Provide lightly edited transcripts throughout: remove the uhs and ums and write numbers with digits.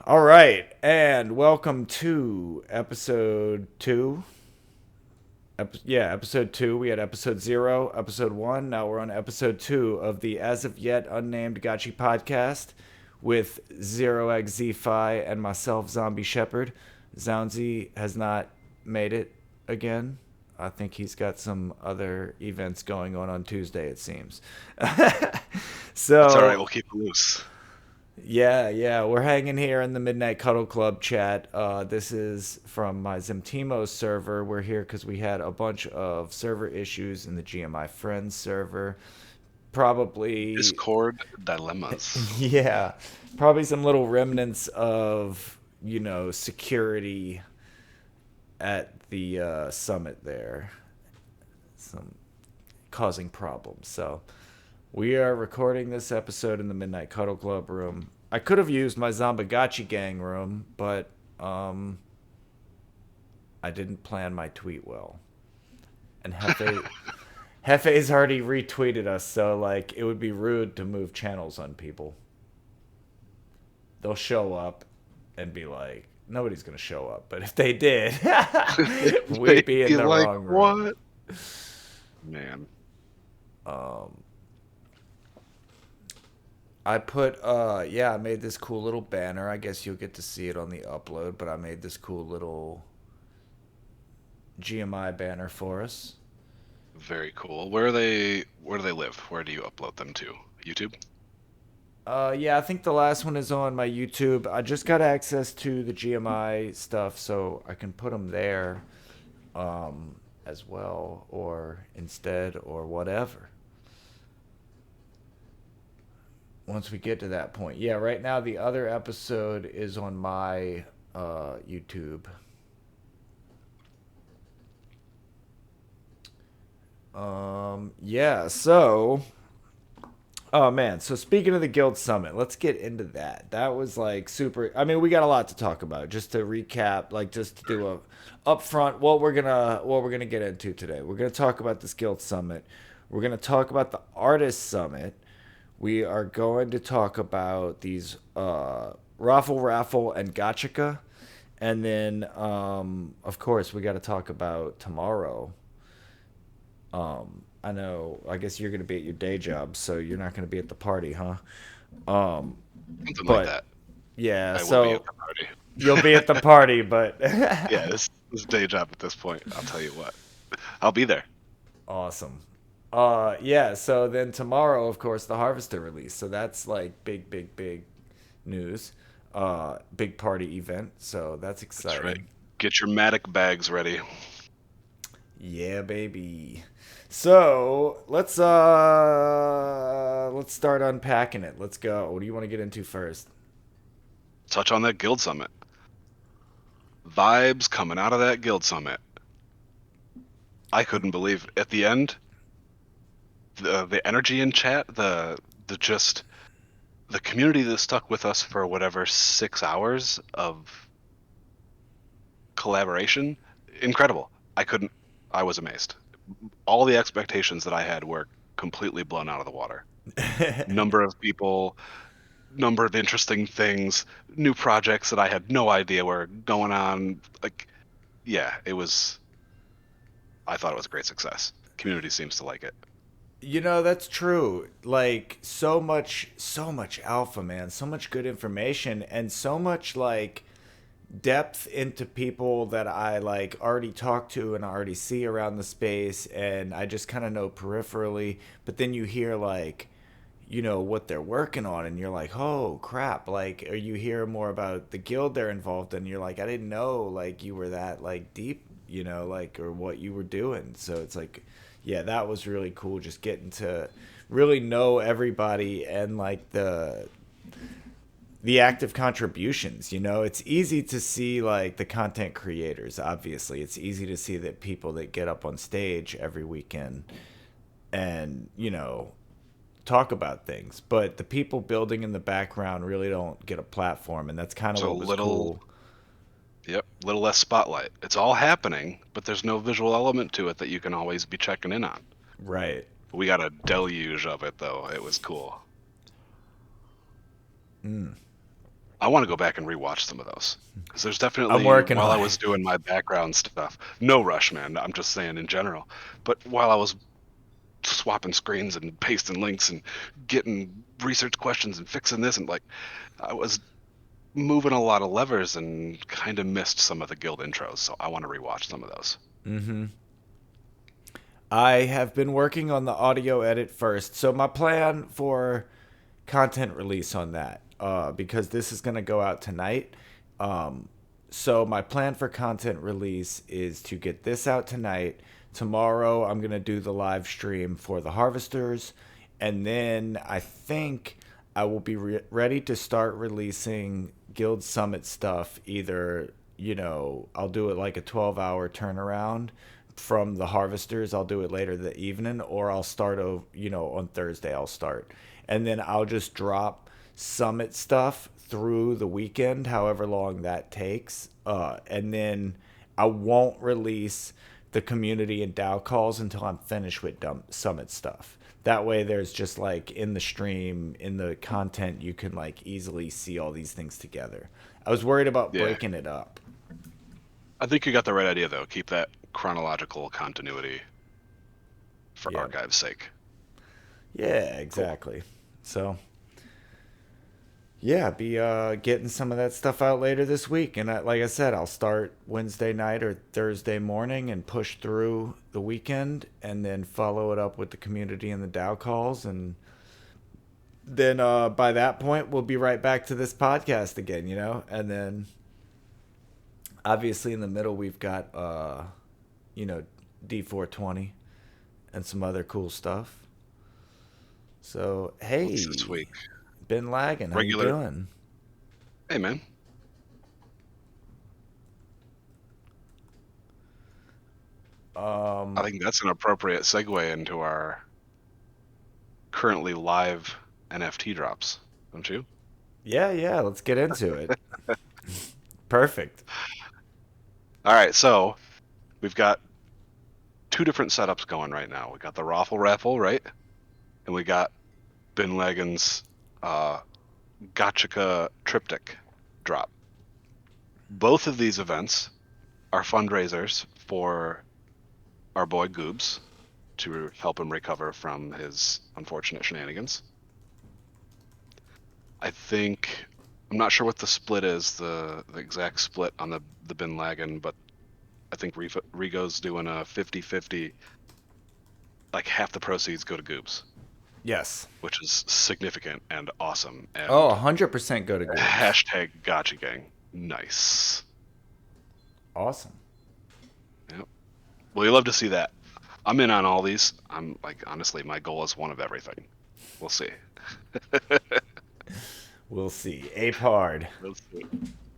All right, and welcome to episode two. Episode two. We had episode zero, episode one. Now we're on episode two of the as of yet unnamed Gotchi podcast with Zero X Z-Fi and myself, Zombie Shepherd. Zaunzi has not made it again. I think he's got some other events going on Tuesday, it seems. That's all right. So We'll keep it loose. yeah, we're hanging here in the Midnight Cuddle Club chat. This is from my Zimtimo server. We're here because we had a bunch of server issues in the GMI Friends server. Probably, Discord dilemmas. yeah, probably some little remnants of, security at the summit there. Some causing problems. So we are recording this episode in the Midnight Cuddle Club room. I could have used my Zombie gang room, but I didn't plan my tweet well. And Hefe's already retweeted us, so like it would be rude to move channels on people. They'll show up and be like, nobody's gonna show up, but if they did, we'd be in You the like wrong room. what? Man. Um, I made this cool little banner. I guess you'll get to see it on the upload, but I made this cool little GMI banner for us. Very cool. Where do they live? Where do you upload them to? YouTube? Yeah, I think the last one is on my YouTube. I just got access to the GMI stuff, so I can put them there as well, or instead, or whatever. Once we get to that point. Yeah, right now the other episode is on my YouTube. Yeah, so oh man, so speaking of the Guild Summit, let's get into that. That was like super. I mean, we got a lot to talk about. Just to recap, like just to do a upfront what we're gonna get into today. We're gonna talk about this Guild Summit. We're gonna talk about the Artist Summit. We are going to talk about these Raffle and Gotchica, and then of course we got to talk about tomorrow. I know. I guess you're going to be at your day job, so you're not going to be at the party, huh? Um, Something like but that. yeah, I will be at so the party. you'll be at the party, but Yeah, this day job at this point. I'll tell you what. I'll be there. awesome. Yeah. So then tomorrow, of course, the Harvester release. So that's like big news. Big party event. So that's That's right. exciting. Get your Matic bags ready. Yeah, baby. So let's start unpacking it. Let's go. What do you want to get into first? Touch on that guild summit. Vibes coming out of that guild summit. I couldn't believe at the end the energy in chat, the just the community that stuck with us for whatever 6 hours of collaboration, incredible. I was amazed. All the expectations that I had were completely blown out of the water. Number of people, number of interesting things, new projects that I had no idea were going on. Like, yeah, I thought it was a great success. Community seems to like it. That's true. Like so much alpha, man. So much good information and so much like depth into people that I like already talk to and I already see around the space and I just kind of know peripherally, but then you hear like what they're working on and you're like, "Oh, crap." Like or you hear more about the guild they're involved in, you're like, "I didn't know like you were that like deep, like or what you were doing." So it's like yeah, that was really cool just getting to really know everybody and like the active contributions. It's easy to see like the content creators. Obviously it's easy to see that people that get up on stage every weekend and talk about things, but the people building in the background really don't get a platform, and that's kind of So what was cool. little less spotlight. It's all happening, but there's no visual element to it that you can always be checking in on. Right. We got a deluge of it though. It was cool. Mm. I want to go back and rewatch some of those because there's I'm definitely, working while I on was it. doing my background stuff, no rush, man. I'm just saying in general. But while I was swapping screens and pasting links and getting research questions and fixing this and like, I was moving a lot of levers and kind of missed some of the guild intros. So I want to rewatch some of those. Mm-hmm. I have been working on the audio edit first. So my plan for content release on that, because this is going to go out tonight. So my plan for content release is to get this out tonight. Tomorrow I'm going to do the live stream for the Haarvesters. And then I think I will be ready to start releasing Guild Summit stuff. Either, I'll do it like a 12-hour turnaround from the Haarvesters. I'll do it later the evening, or I'll start, on Thursday I'll start. And then I'll just drop Summit stuff through the weekend, however long that takes. And then I won't release the community and DAO calls until I'm finished with Summit stuff. That way, there's just like in the stream, in the content, you can like easily see all these things together. I was worried about Yeah. breaking it up. I think you got the right idea, though. Keep that chronological continuity for Yeah. archive's sake. Yeah, exactly. So, yeah, be getting some of that stuff out later this week. And like I said, I'll start Wednesday night or Thursday morning and push through the weekend and then follow it up with the community and the DAO calls. And then by that point, we'll be right back to this podcast again, And then obviously in the middle, we've got, D420 and some other cool stuff. So, hey. What's this week? Been lagging. Regular. How you doing? Hey, man. I think that's an appropriate segue into our currently live NFT drops, don't you? Yeah. Let's get into it. Perfect. All right, so we've got two different setups going right now. We got the raffle, right? And we got Bin Laden's Gotchica triptych drop. Both of these events are fundraisers for our boy Goobs to help him recover from his unfortunate shenanigans. I'm not sure what the split is, the exact split on the Bin Laden, but I think Rigo's doing a 50-50. Like half the proceeds go to Goobs. Yes. Which is significant and awesome. And 100% go to Goobs. Hashtag Gotchi Gang. Nice. Awesome. Yep. Well, you love to see that. I'm in on all these. I'm like, honestly, my goal is one of everything. We'll see. We'll see. Ape hard. We'll see.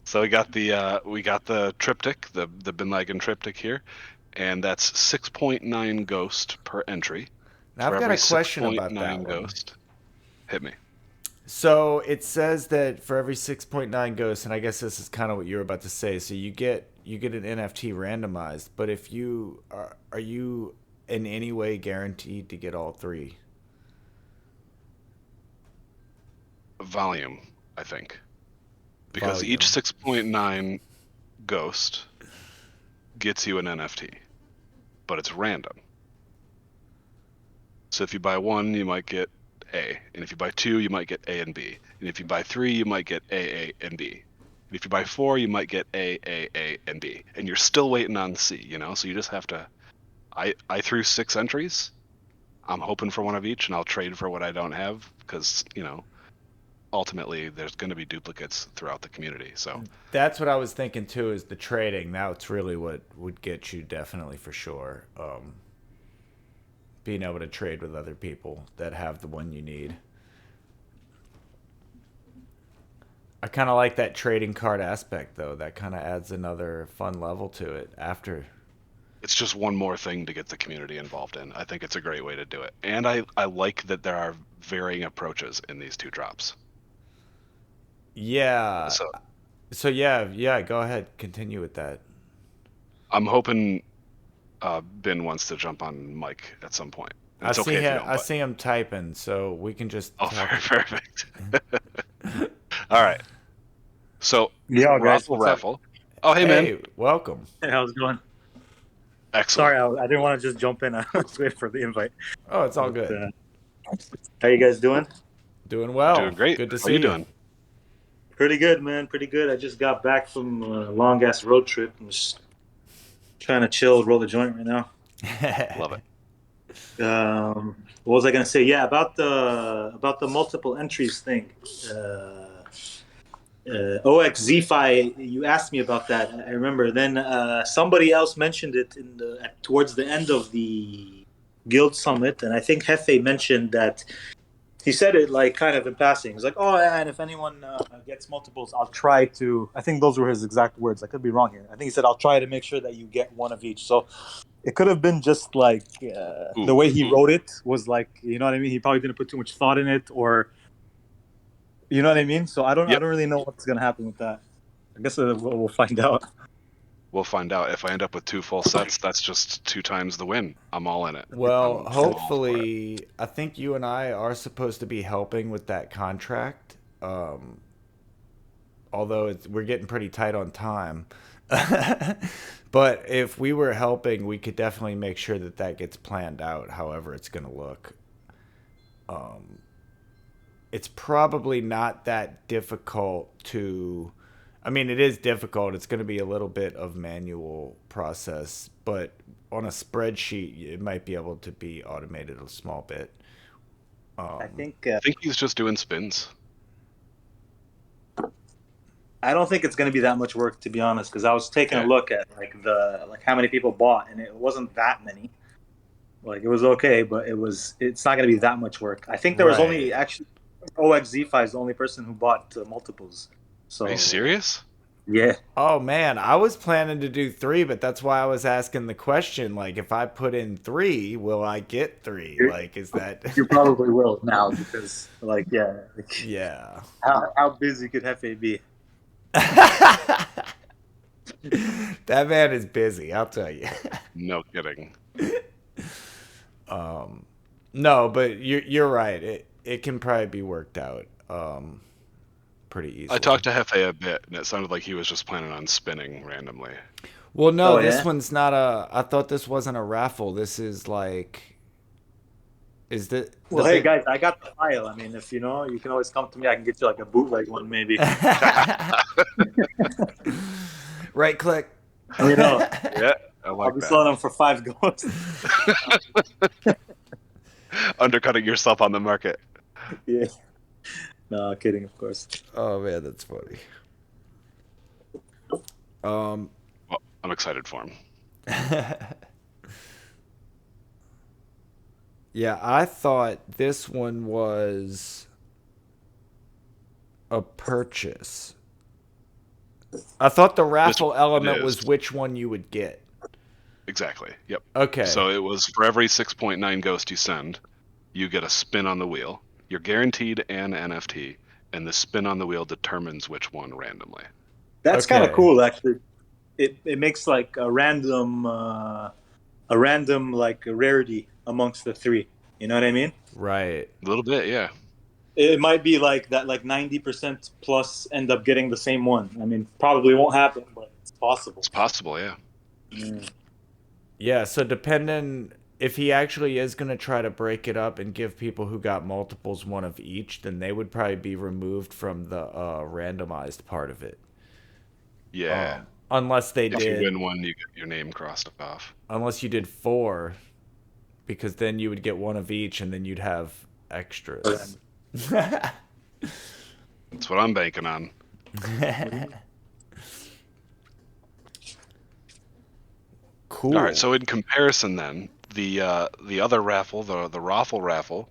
So we got the triptych, the Bin Laden triptych here, and that's 6.9 ghost per entry. Now I've got a question about that ghost. Hit me. So it says that for every 6.9 ghosts, and I guess this is kind of what you were about to say. So you get an NFT randomized, but if you are you in any way guaranteed to get all three? Volume, I think. Because Volume. each 6.9 ghost gets you an NFT, but it's random. So if you buy one, you might get A, and if you buy two, you might get A and B, and if you buy three, you might get A, and B, and if you buy four, you might get A, and B, and you're still waiting on C. So you just have to. I threw 6 entries. I'm hoping for one of each, and I'll trade for what I don't have because ultimately there's going to be duplicates throughout the community. So that's what I was thinking too, is the trading. That's really what would get you, definitely, for sure. Being able to trade with other people that have the one you need. I kind of like that trading card aspect, though. That kind of adds another fun level to it after. It's just one more thing to get the community involved in. I think it's a great way to do it. And I like that there are varying approaches in these two drops. Yeah. So yeah, go ahead. Continue with that. I'm hoping Ben wants to jump on mic at some point. I see him typing, so we can just talk. Perfect. All right. So, Yeah, guys, raffle, what's up? raffle. Oh, hey, man. Hey, welcome. Hey, how's it going? Excellent. Sorry, I didn't want to just jump in. I was waiting for the invite. Oh, it's all But, good. how you guys doing? Doing well. Doing great. Good to How you see you. doing? Pretty good, man. Pretty good. I just got back from a long ass road trip. I'm just trying to chill, roll the joint right now. Love it. What was I gonna say? Yeah, about the multiple entries thing. OXZFi, you asked me about that. I remember. Then somebody else mentioned it towards the end of the Guild Summit, and I think Hefe mentioned that he said it like kind of in passing. He's like, "Oh, yeah, and if anyone gets multiples, I'll try to." I think those were his exact words. I could be wrong here. I think he said, "I'll try to make sure that you get one of each." So it could have been just like the way he wrote it was like, you know what I mean. He probably didn't put too much thought in it, or you know what I mean? So I don't really know what's gonna happen with that. I guess we'll find out. We'll find out. If I end up with 2 full sets, that's just 2 times the win. I'm all in it. Well, I'm all for it. hopefully, I think you and I are supposed to be helping with that contract. Although we're getting pretty tight on time. But if we were helping, we could definitely make sure that that gets planned out, however it's going to look. It's probably not that difficult to. I mean, it is difficult. It's going to be a little bit of manual process, but on a spreadsheet, it might be able to be automated a small bit. I think he's just doing spins. I don't think it's going to be that much work, to be honest, because I was taking a look at like how many people bought, and it wasn't that many. Like it was okay, but it's not going to be that much work. I think there was only actually OXZFi is the only person who bought multiples. So Are you serious? Yeah. Oh man, I was planning to do 3, but that's why I was asking the question. Like, if I put in 3, will I get 3? Like, is that? You probably will now because, like, yeah. Yeah. How busy could Hefe be? That man is busy, I'll tell you. No kidding. No, but you're right. It can probably be worked out pretty easily. I talked to Hefe a bit, and it sounded like he was just planning on spinning randomly. Well, no, this one's not a. I thought this wasn't a raffle. This is like. Is that? Well, hey guys, I got the file. I mean, if you know, you can always come to me. I can get you like a bootleg one, maybe. Right click. You know. Yeah, I'll be selling them for 5 gold. Undercutting yourself on the market. Yeah. No, kidding, of course. Oh man, that's funny. Well, I'm excited for him. Yeah, I thought this one was a purchase. I thought the raffle element was which one you would get. Exactly. Yep. Okay. So it was for every 6.9 ghost you send, you get a spin on the wheel. You're guaranteed an NFT, and the spin on the wheel determines which one randomly. That's kind of cool, actually. It makes like a random like rarity amongst the 3. You know what I mean? Right. A little bit, yeah. It might be like that, like 90% plus end up getting the same one. I mean, probably won't happen, but it's possible. It's possible, yeah. Yeah, so depending if he actually is going to try to break it up and give people who got multiples one of each, then they would probably be removed from the randomized part of it. Yeah. Unless they did. If you win one, you get your name crossed off. Unless you did 4, because then you would get one of each, and then you'd have extras. That's what I'm banking on. Cool. All right, so in comparison then, the other raffle, the raffle raffle,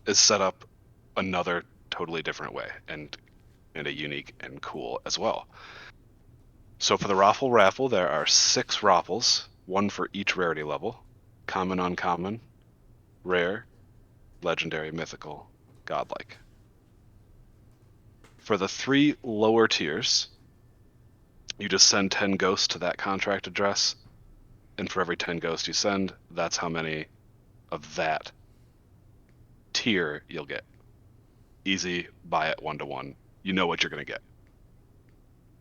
is set up another totally different way and a unique and cool as well. So for the raffle, there are 6 raffles, 1 for each rarity level: common, uncommon, rare, legendary, mythical, godlike. For the 3 lower tiers, you just send 10 ghosts to that contract address, and for every 10 ghosts you send, that's how many of that tier you'll get. Easy, buy it 1-to-1. You know what you're going to get.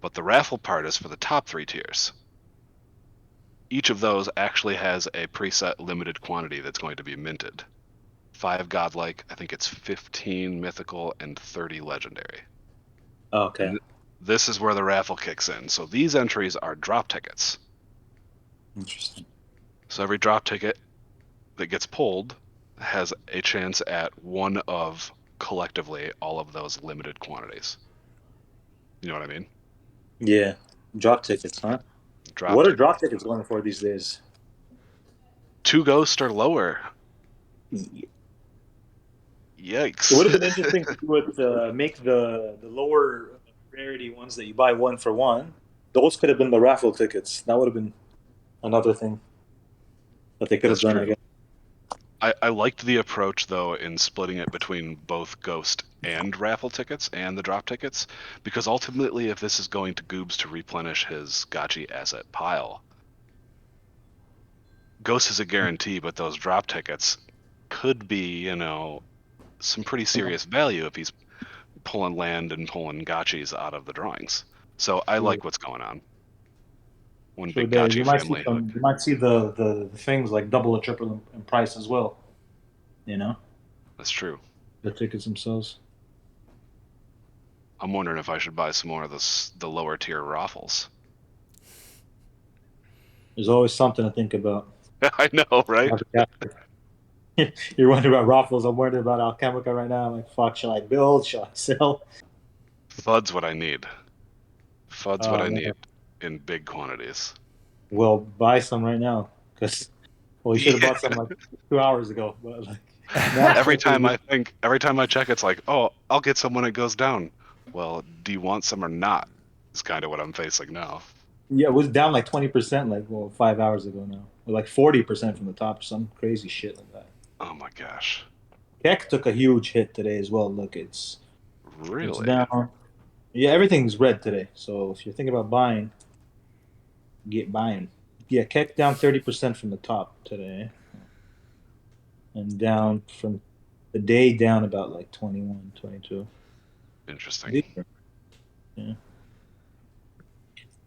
But the raffle part is for the top 3 tiers. Each of those actually has a preset limited quantity that's going to be minted. 5 godlike, I think it's 15 mythical, and 30 legendary. Okay. And this is where the raffle kicks in. So these entries are drop tickets. Interesting. So every drop ticket that gets pulled has a chance at one of, collectively, all of those limited quantities. You know what I mean? Yeah. Drop tickets, huh? What are drop tickets going for these days? 2 ghost or lower. It Yikes. would have been interesting to do it, make the lower rarity ones that you buy 1 for 1. Those could have been the raffle tickets. That would have been another thing that they could have done, I guess. I liked the approach, though, in splitting it between both ghost and raffle tickets and the drop tickets, because ultimately, if this is going to Goobs to replenish his Gotchi asset pile, ghost is a guarantee, but those drop tickets could be, some pretty serious value if he's pulling land and pulling Gotchis out of the drawings. So I like what's going on. One big Gotchi family. You might see the things like double or triple in price as well. That's true. The tickets themselves. I'm wondering if I should buy some more of the lower tier raffles. There's always something to think about. I know, right? You're wondering about raffles. I'm worried about Alchemica right now. I'm like, fuck, shall I build? Shall I sell? FUD's what I need. FUD's what I need in big quantities. Well, buy some right now, because you should have bought some like 2 hours ago. But every time I check, it's like, oh, I'll get some when it goes down. Well, do you want some or not? It's kind of what I'm facing now. Yeah, it was down like 20% 5 hours ago now. Or like 40% from the top, or some crazy shit like that. Oh my gosh. Keck took a huge hit today as well. Look, it's down. Yeah, everything's red today. So if you're thinking about buying, get buying. Yeah, Keck down 30% from the top today. And down from the day down about like 21, 22. Interesting. Yeah.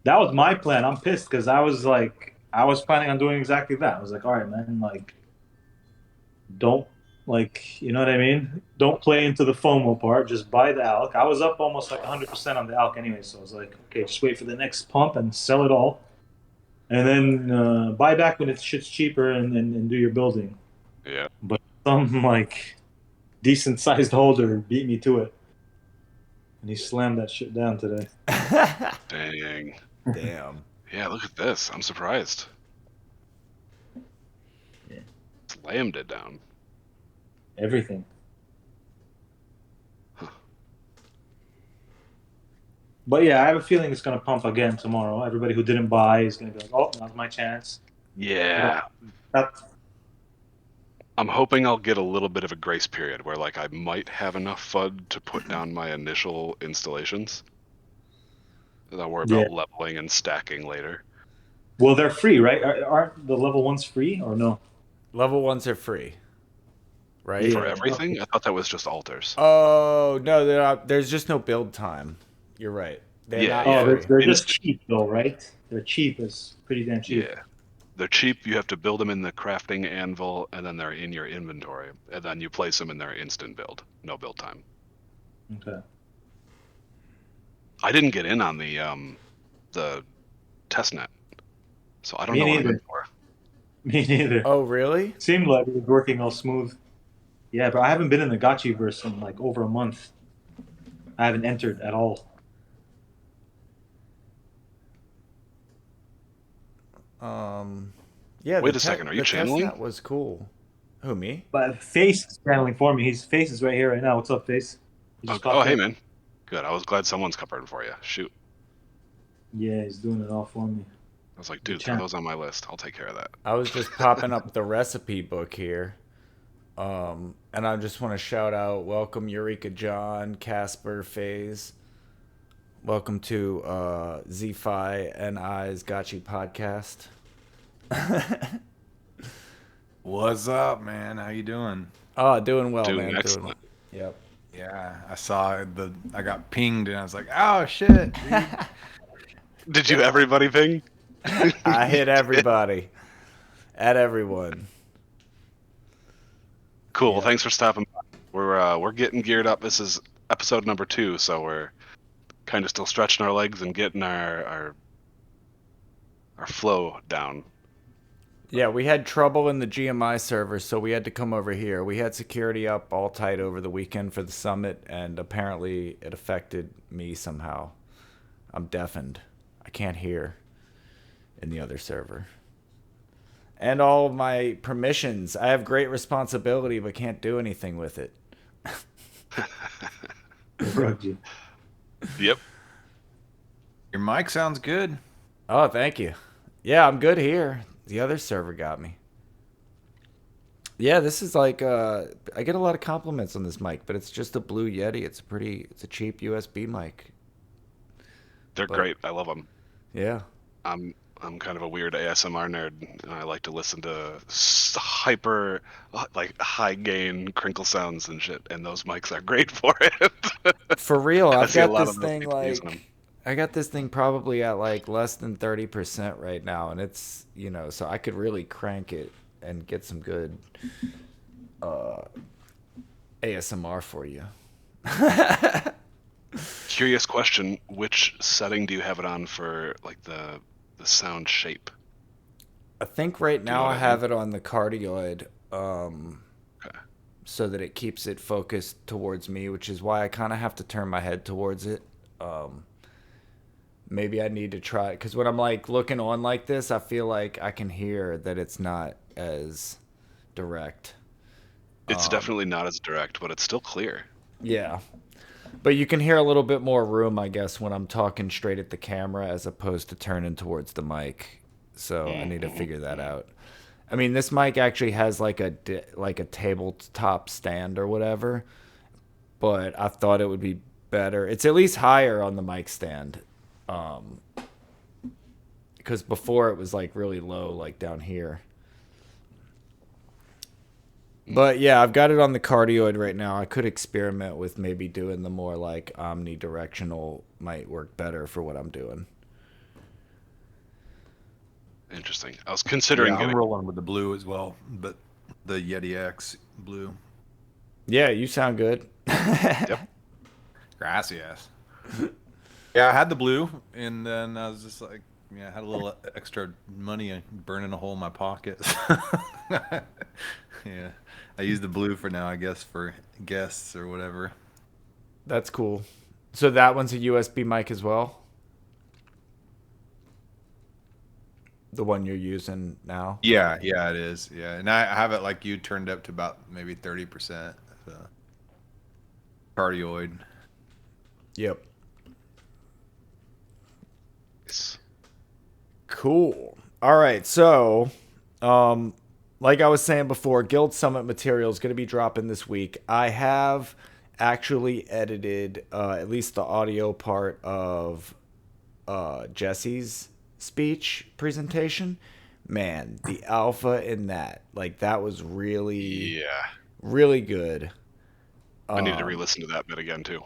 That was my plan. I'm pissed because I was planning on doing exactly that. I was like, all right, man, don't, you know what I mean? Don't play into the FOMO part. Just buy the ALK. I was up almost like 100% on the ALK anyway, so I was like, okay, just wait for the next pump and sell it all. And then buy back when shit's cheaper and do your building. Yeah. But some decent sized holder beat me to it. And he slammed that shit down today. Dang. Damn. Yeah, look at this. I'm surprised. Yeah. Slammed it down. Everything. Huh. But yeah, I have a feeling it's going to pump again tomorrow. Everybody who didn't buy is going to be like, oh, now's my chance. Yeah. I'm hoping I'll get a little bit of a grace period where I might have enough FUD to put down my initial installations. I'll worry about leveling and stacking later. Well, they're free, right? Aren't the level 1s free or no? Level 1s are free. Right? For everything? I thought that was just altars. Oh, no, there's just no build time. You're right. They're just cheap though, right? They're cheap. It's pretty damn cheap. Yeah. They're cheap. You have to build them in the crafting anvil, and then they're in your inventory. And then you place them in their instant build. No build time. Okay. I didn't get in on the testnet, so I don't know what I'm in for. Me neither. Oh, really? Seemed like it was working all smooth. Yeah, but I haven't been in the Gotchiverse in over a month. I haven't entered at all. Yeah. Wait a second. Are you channeling? That was cool. Who, me? But Face is channeling for me. His Face is right here right now. What's up, Face? Hey, man. Good. I was glad someone's covering for you. Shoot. Yeah, he's doing it all for me. I was like, dude, throw those on my list. I'll take care of that. I was just popping up the recipe book here. And I just want to shout out, welcome Eureka John, Casper, FaZe. Welcome to Z-Fi and I's Gotchi podcast. What's up, man? How you doing? Oh, doing well, man. Excellent. Yep. Yeah, I saw I got pinged and I was like, oh shit. Did you everybody ping? I hit everybody. At everyone. Cool. Yeah. Thanks for stopping by. We're getting geared up. This is episode number 2, so we're kind of still stretching our legs and getting our flow down. Yeah, we had trouble in the GMI server, so we had to come over here. We had security up all tight over the weekend for the summit, and apparently it affected me somehow. I'm deafened. I can't hear in the other server. And all of my permissions. I have great responsibility, but can't do anything with it. Yep. Your mic sounds good. Oh, thank you. Yeah, I'm good here. The other server got me. Yeah, this is like I get a lot of compliments on this mic, but it's just a Blue Yeti. It's a cheap USB mic. They're great. I love them. Yeah. I'm kind of a weird ASMR nerd, and I like to listen to hyper, like high gain crinkle sounds and shit. And those mics are great for it. For real, I I've see a got lot this of those thing people using them. like I got this thing probably at like less than 30% right now, and it's so I could really crank it and get some good ASMR for you. Curious question: which setting do you have it on for like the sound shape? I think right now what I I have it on the cardioid, Okay. so that it keeps it focused towards me, which is why I kind of have to turn my head towards it. Maybe I need to try it, because when I'm like looking on like this, I feel like I can hear that it's not as direct. It's definitely not as direct, but it's still clear. Yeah. But you can hear a little bit more room, I guess, when I'm talking straight at the camera as opposed to turning towards the mic. So I need to figure that out. I mean, this mic actually has like a tabletop stand or whatever, but I thought it would be better. It's at least higher on the mic stand, because before it was like really low, like down here. But yeah, I've got it on the cardioid right now. I could experiment with maybe doing the more like omnidirectional, might work better for what I'm doing. Interesting. I was considering I'm getting. rolling with the blue as well, but the Yeti X blue. Yeah, you sound good. Yep. Gracias. Yeah, I had the blue, and then I was just like, I had a little extra money burning a hole in my pocket. Yeah, I use the blue for now, I guess, for guests or whatever. That's cool. So that one's a USB mic as well? The one you're using now? Yeah, it is. Yeah, and I have it like you turned up to about maybe 30%. Cardioid. Yep. Nice. Cool. All right, so like I was saying before, Guild Summit material is going to be dropping this week. I have actually edited at least the audio part of Jesse's speech presentation. Man, the alpha in that, like, that was really, really good. I need to re-listen to that bit again too.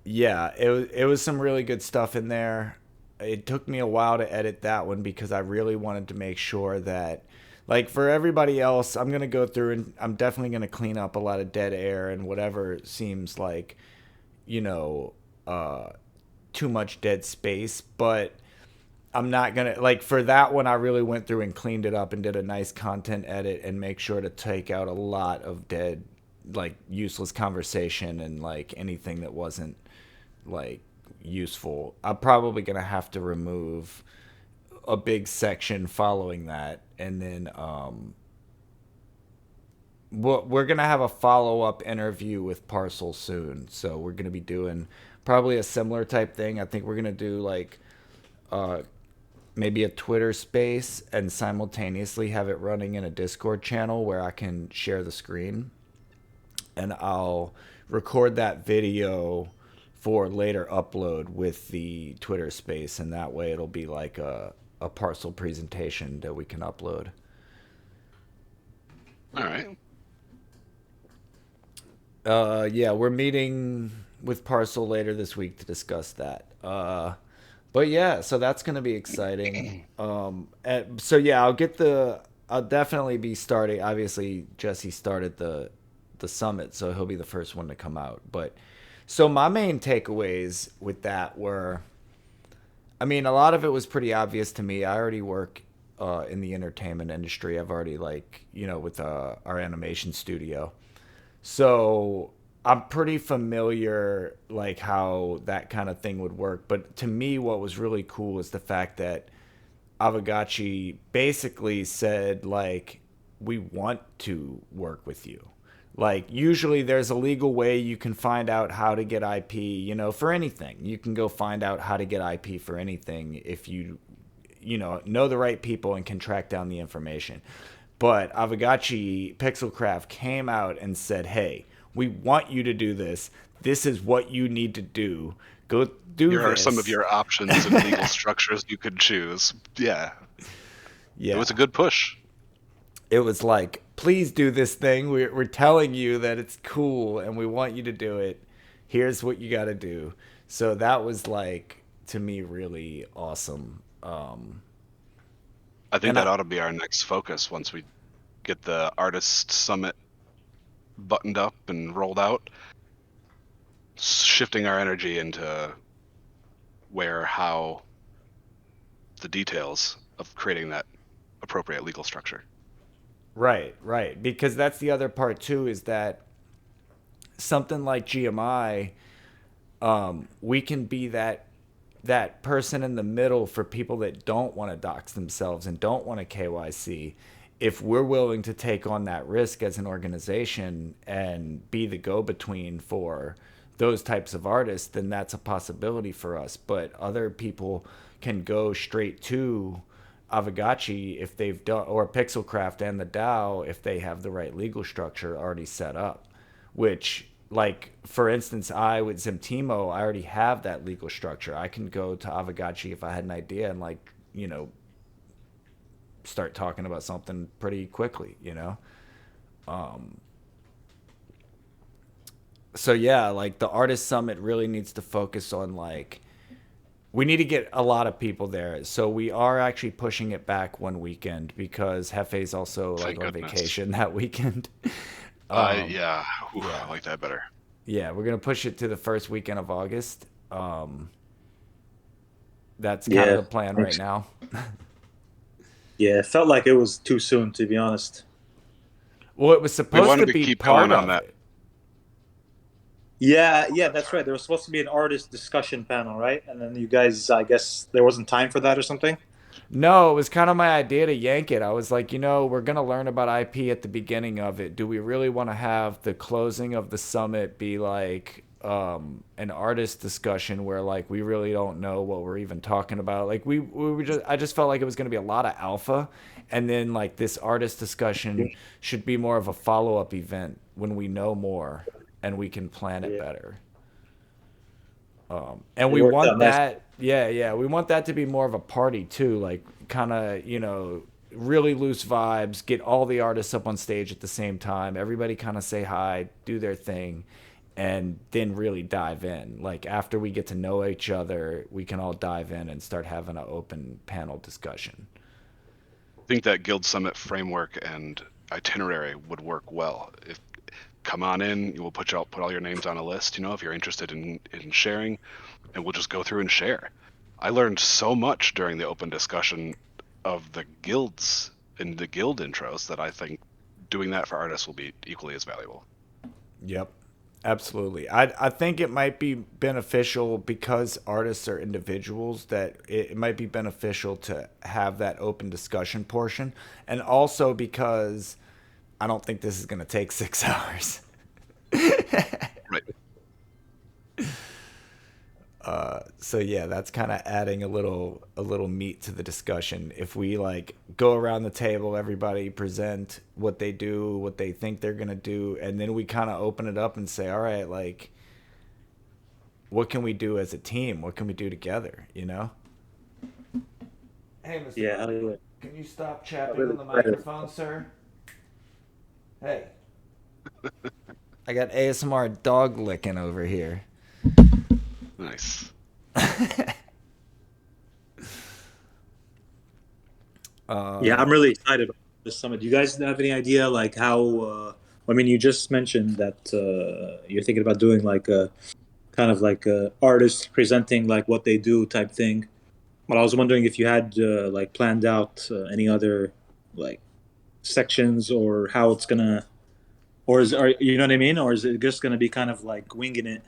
Yeah, it was some really good stuff in there. It took me a while to edit that one because I really wanted to make sure that, like, for everybody else, I'm going to go through and I'm definitely going to clean up a lot of dead air and whatever seems like, too much dead space. But I'm not going to, like, for that one, I really went through and cleaned it up and did a nice content edit and make sure to take out a lot of dead, like, useless conversation and, like, anything that wasn't, like, useful. I'm probably going to have to remove a big section following that, and then we're going to have a follow-up interview with Parcel soon, so we're going to be doing probably a similar type thing. I think we're going to do like maybe a Twitter space and simultaneously have it running in a Discord channel where I can share the screen, and I'll record that video for later upload with the Twitter space, and that way it'll be like a Parcel presentation that we can upload. All right. Yeah, we're meeting with Parcel later this week to discuss that. But But yeah, so that's gonna be exciting. So yeah, I'll definitely be starting. Obviously, Jesse started the summit, so he'll be the first one to come out. But so my main takeaways with that were, I mean, a lot of it was pretty obvious to me. I already work in the entertainment industry. I've already with our animation studio, so I'm pretty familiar like how that kind of thing would work. But to me, what was really cool is the fact that Aavegotchi basically said like, we want to work with you. Like usually there's a legal way you can find out how to get IP, for anything. You can go find out how to get IP for anything if you know the right people and can track down the information. But Aavegotchi Pixelcraft came out and said, "Hey, we want you to do this. This is what you need to do. Go do this." Here are some of your options and legal structures you could choose. Yeah. Yeah. It was a good push. It was like, please do this thing. We're telling you that it's cool and we want you to do it. Here's what you got to do. So that was like, to me, really awesome. I think that ought to be our next focus once we get the artist summit buttoned up and rolled out. Shifting our energy into how the details of creating that appropriate legal structure. Right. Because that's the other part too, is that something like GMI, we can be that person in the middle for people that don't want to dox themselves and don't want to KYC. If we're willing to take on that risk as an organization and be the go-between for those types of artists, then that's a possibility for us. But other people can go straight to Aavegotchi if they've done, or Pixelcraft and the DAO if they have the right legal structure already set up. Which, like, for instance, with Zimtimo, I already have that legal structure. I can go to Aavegotchi if I had an idea and start talking about something pretty quickly. So yeah, like the artist summit really needs to focus on we need to get a lot of people there. So we are actually pushing it back one weekend because Hefe's also on vacation that weekend. Yeah. Ooh, yeah, I like that better. Yeah, we're gonna push it to the first weekend of August. That's kind of the plan right now. Yeah, it felt like it was too soon, to be honest. Well, it was supposed to be keep part going on of that. it. Yeah, that's right. There was supposed to be an artist discussion panel, right? And then you guys, I guess there wasn't time for that or something? No, it was kind of my idea to yank it. I was like, we're going to learn about IP at the beginning of it. Do we really want to have the closing of the summit be like an artist discussion where we really don't know what we're even talking about? I just felt like it was going to be a lot of alpha, and then this artist discussion should be more of a follow-up event when we know more and we can plan it better. And we want that, we want that to be more of a party too, kind of, really loose vibes, get all the artists up on stage at the same time, everybody kind of say hi, do their thing, and then really dive in. After we get to know each other, we can all dive in and start having an open panel discussion. I think that Guild Summit framework and itinerary would work well. Come on in, we'll put all your names on a list, if you're interested in sharing, and we'll just go through and share. I learned so much during the open discussion of the guilds and the guild intros that I think doing that for artists will be equally as valuable. Yep, absolutely. I think it might be beneficial because artists are individuals, that it might be beneficial to have that open discussion portion, and also because I don't think this is going to take 6 hours. Right. So yeah, that's kind of adding a little meat to the discussion. If we go around the table, everybody present what they do, what they think they're going to do, and then we kind of open it up and say, all right, what can we do as a team? What can we do together? Hey, Mr. Yeah, can you stop chapping on the microphone, sir? Hey. I got ASMR dog licking over here. Nice. Yeah, I'm really excited about this summit. Do you guys have any idea like how? I mean, you just mentioned that you're thinking about doing like a kind of like a artist presenting like what they do type thing. But I was wondering if you had like planned out any other like sections or how it's gonna, or you know what I mean, or is it just gonna be kind of like winging it?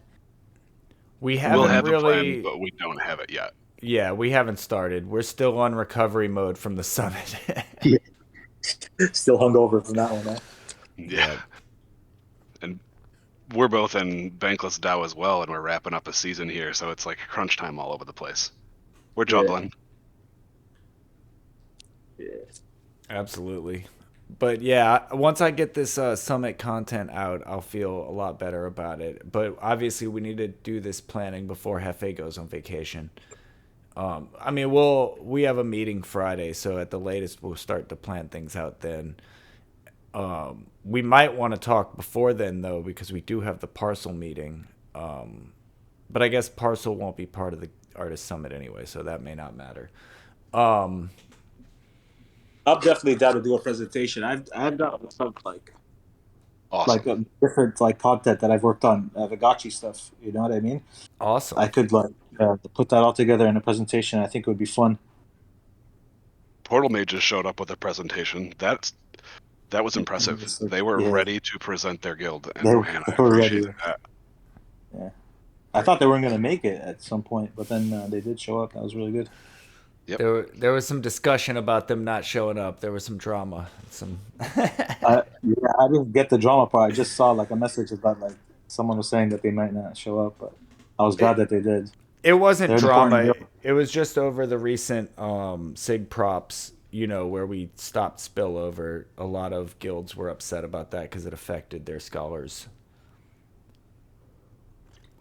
We We'll haven't have a plan, really. but we don't have it yet. Yeah, we haven't started. We're still on recovery mode from the summit. Still hungover from that one, huh? Yeah. And we're both in Bankless DAO as well, and we're wrapping up a season here, so it's like crunch time all over the place. We're juggling. Yeah. Absolutely. But yeah, once I get this summit content out, I'll feel a lot better about it. But obviously, we need to do this planning before Hefe goes on vacation. I mean, we have a meeting Friday, so at the latest, we'll start to plan things out then. We might want to talk before then, though, because we do have the Parcel meeting. But I guess Parcel won't be part of the Artist Summit anyway, so that may not matter. I'm definitely down to do a presentation. I've done some like Awesome. different like content that I've worked on Aavegotchi stuff. You know what I mean? Awesome. I could like put that all together in a presentation. I think it would be fun. Portal Mages showed up with a presentation. That was impressive. They were ready to present their guild, and man, I appreciated that. Yeah, I thought they weren't going to make it at some point, but then they did show up. That was really good. Yep. There was some discussion about them not showing up. There was some drama. I didn't get the drama part. I just saw like a message about like someone was saying that they might not show up, but I was glad that they did. It wasn't They're drama. It was just over the recent SIG props, where we stopped spillover. A lot of guilds were upset about that because it affected their scholars.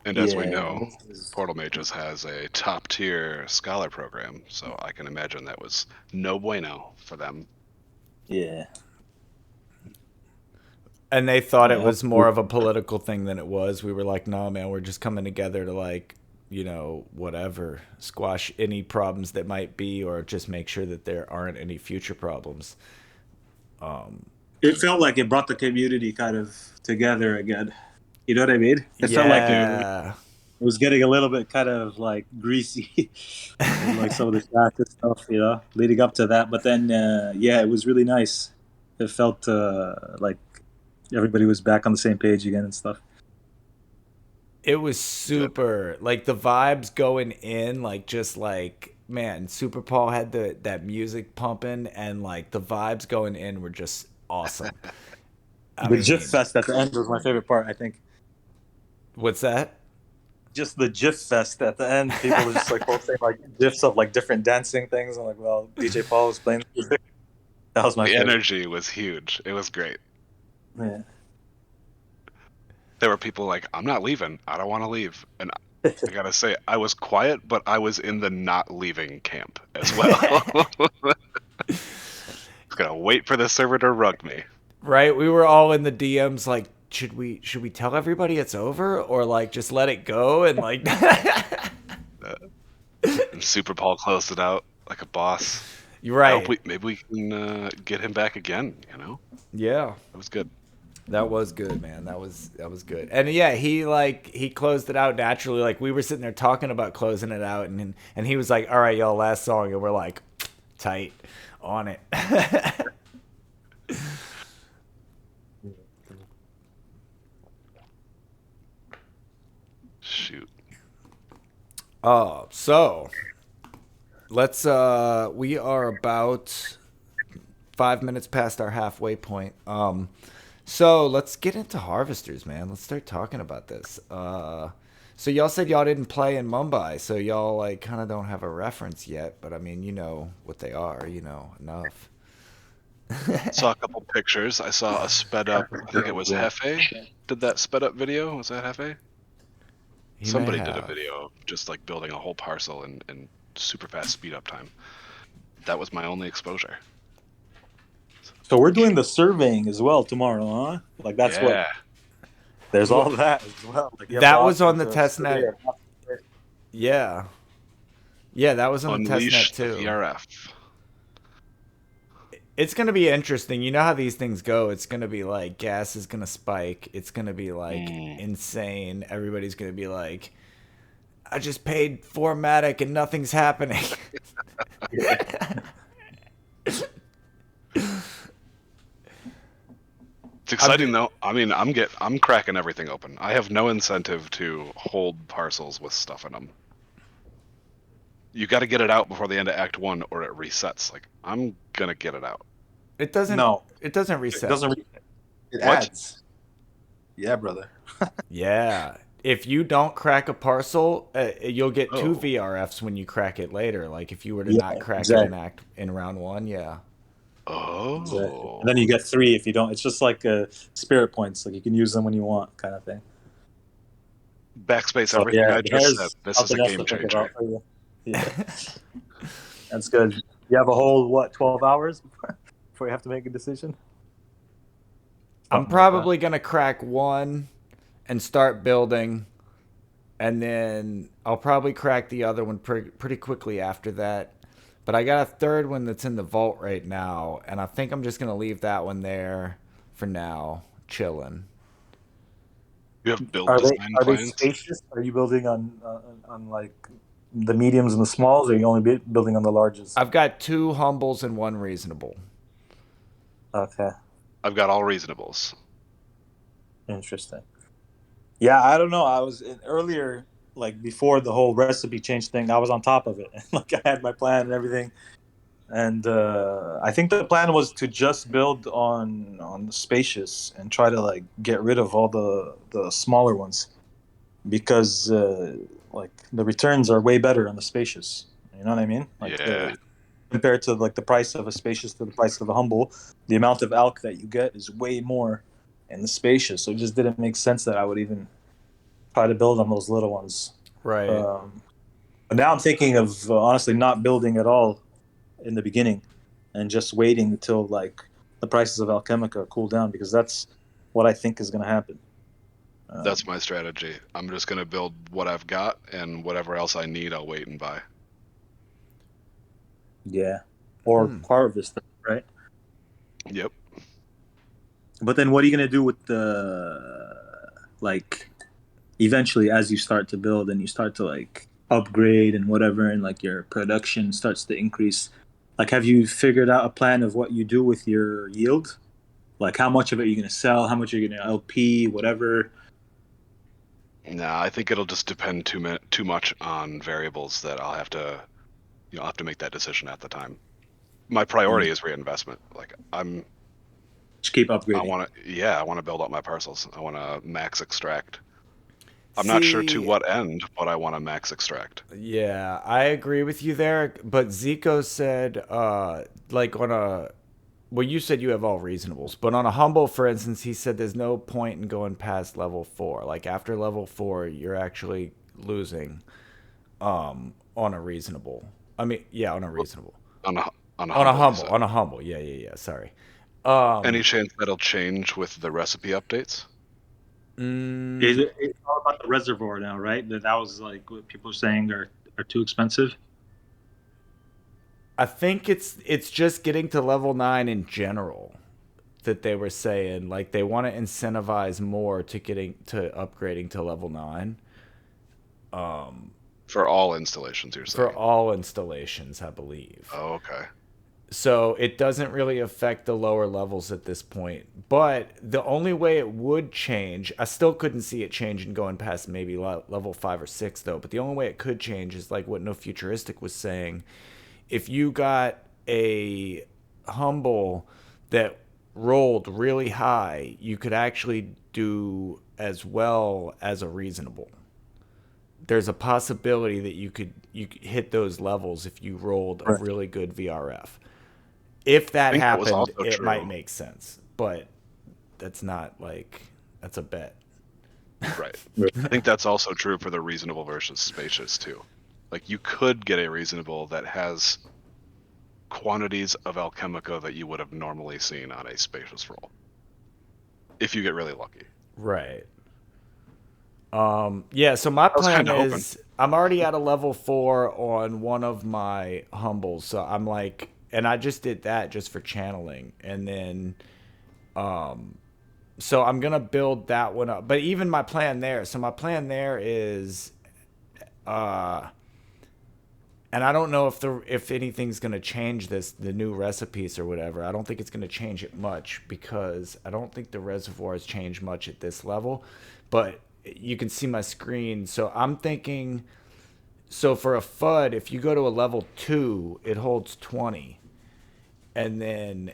And as we know, Portal Mages has a top-tier scholar program, so I can imagine that was no bueno for them. Yeah. And they thought it was more of a political thing than it was. We were like, no, man, we're just coming together to like, whatever, squash any problems that might be, or just make sure that there aren't any future problems. It felt like it brought the community kind of together again. You know what I mean? It felt like it was getting a little bit kind of like greasy, and like some of the chat and stuff, leading up to that. But then, it was really nice. It felt like everybody was back on the same page again and stuff. It was super, like the vibes going in, like just like, man, Super Paul had that music pumping, and like the vibes going in were just awesome. The GIF fest at the end was my favorite part, I think. What's that? Just the GIF fest at the end. People were just like posting like GIFs of like different dancing things. I'm like, well, DJ Paul was playing music. That was my favorite. The energy was huge. It was great. Yeah. There were people like, I'm not leaving. I don't want to leave. And I gotta say, I was quiet, but I was in the not leaving camp as well. Gonna wait for the server to rug me. Right? We were all in the DMs like, should we tell everybody it's over, or like just let it go and like and Super Paul closed it out like a boss. You're right. Maybe we can get him back again, Yeah. It was good. That was good, man. That was good. And yeah, he closed it out naturally. Like we were sitting there talking about closing it out, and he was like, all right, y'all, last song, and we're like, tight on it. Shoot. So let's we are about 5 minutes past our halfway point. So let's get into Haarvesters, man. Let's start talking about this. So y'all said y'all didn't play in Mumbai, so y'all like kind of don't have a reference yet, but I mean, you know what they are, enough. Saw a couple pictures. I saw a sped up, I think it was Hefe did that sped up video. Was that Hefe? Somebody did a video of just like building a whole parcel in super fast speed up time. That was my only exposure. So we're doing the surveying as well tomorrow, huh? Like that's what. There's all that as well. Like that was on the testnet. Yeah, that was on the testnet too. VRF. It's going to be interesting. You know how these things go. It's going to be like gas is going to spike. It's going to be like insane. Everybody's going to be like, I just paid Formatic and nothing's happening. It's exciting though. I mean, I'm cracking everything open. I have no incentive to hold parcels with stuff in them. You got to get it out before the end of Act 1 or it resets. Like, I'm going to get it out. It doesn't. No. It doesn't reset. It doesn't. It What? adds. Yeah, brother. Yeah. If you don't crack a parcel, you'll get 2 Oh. VRFs when you crack it later. Like if you were to Yeah, not crack exactly. it in round 1, yeah. Oh. Exactly. And then you get 3 if you don't. It's just like spirit points. Like you can use them when you want, kind of thing. Backspace So, everything I just there's said. This is a something else game to think changer. about for you. Yeah. That's good. You have a whole 12 hours before you have to make a decision? I'm Something like probably going to crack 1 and start building, and then I'll probably crack the other one pretty quickly after that. But I got a third one that's in the vault right now, and I think I'm just going to leave that one there for now, chilling. You have build Are they design are they plans? spacious? Are you building on like the mediums and the smalls, or are you only building on the larges? I've got 2 humbles and 1 reasonable. Okay, I've got all reasonables. interesting. Yeah, I don't know. I was earlier, like before the whole recipe change thing. I was on top of it. Like I had my plan and everything, and I think the plan was to just build on the spacious and try to like get rid of all the smaller ones, because like the returns are way better on the spacious. You know what I mean? Like Yeah. compared to like the price of a spacious to the price of a humble, the amount of alk that you get is way more in the spacious. So it just didn't make sense that I would even try to build on those little ones. Right. But now I'm thinking of honestly not building at all in the beginning and just waiting until like the prices of Alchemica cool down, because that's what I think is going to happen. That's my strategy. I'm just going to build what I've got, and whatever else I need, I'll wait and buy. Yeah. Or Haarvesters, right? Yep. But then what are you going to do with the, like, eventually as you start to build and you start to, like, upgrade and whatever, and, like, your production starts to increase? Like, have you figured out a plan of what you do with your yield? Like, how much of it are you going to sell? How much are you going to LP, whatever? Nah, I think it'll just depend too much on variables that I'll have to, I'll have to make that decision at the time. My priority is reinvestment. Like Just keep upgrading. I want to build up my parcels. I want to max extract. I'm not sure to what end, but I want to max extract. Yeah, I agree with you there. But Zico said, like on a, well, you said you have all reasonables, but on a humble, for instance, he said there's no point in going past level 4. Like after level 4, you're actually losing, on a reasonable. I mean, yeah, on a reasonable. On a humble. Yeah. Sorry. Any chance that'll change with the recipe updates? It's all about the reservoir now, right? That was like what people are saying are too expensive. I think it's just getting to level 9 in general that they were saying, like they want to incentivize more to upgrading to level 9. For all installations, you're saying? For all installations, I believe. Oh, okay. So it doesn't really affect the lower levels at this point. But the only way it would change, I still couldn't see it changing going past maybe level 5 or 6 though. But the only way it could change is like what No Futuristic was saying. If you got a humble that rolled really high, you could actually do as well as a reasonable. There's a possibility that you could hit those levels if you rolled a really good VRF. If that happened, it might make sense. But that's not like, that's a bet. Right. I think that's also true for the reasonable versus spacious too. Like you could get a reasonable that has quantities of Alchemica that you would have normally seen on a spacious roll, if you get really lucky. Right. Yeah, so my plan is I'm already at a level 4 on one of my humbles. So I'm like and I just did that just for channeling, and then so I'm gonna build that one up. But even my plan there, so my plan there is and I don't know if anything's gonna change the new recipes or whatever. I don't think it's gonna change it much because I don't think the reservoirs change much at this level. But you can see my screen. So I'm thinking, so for a FUD, if you go to a level 2, it holds 20. And then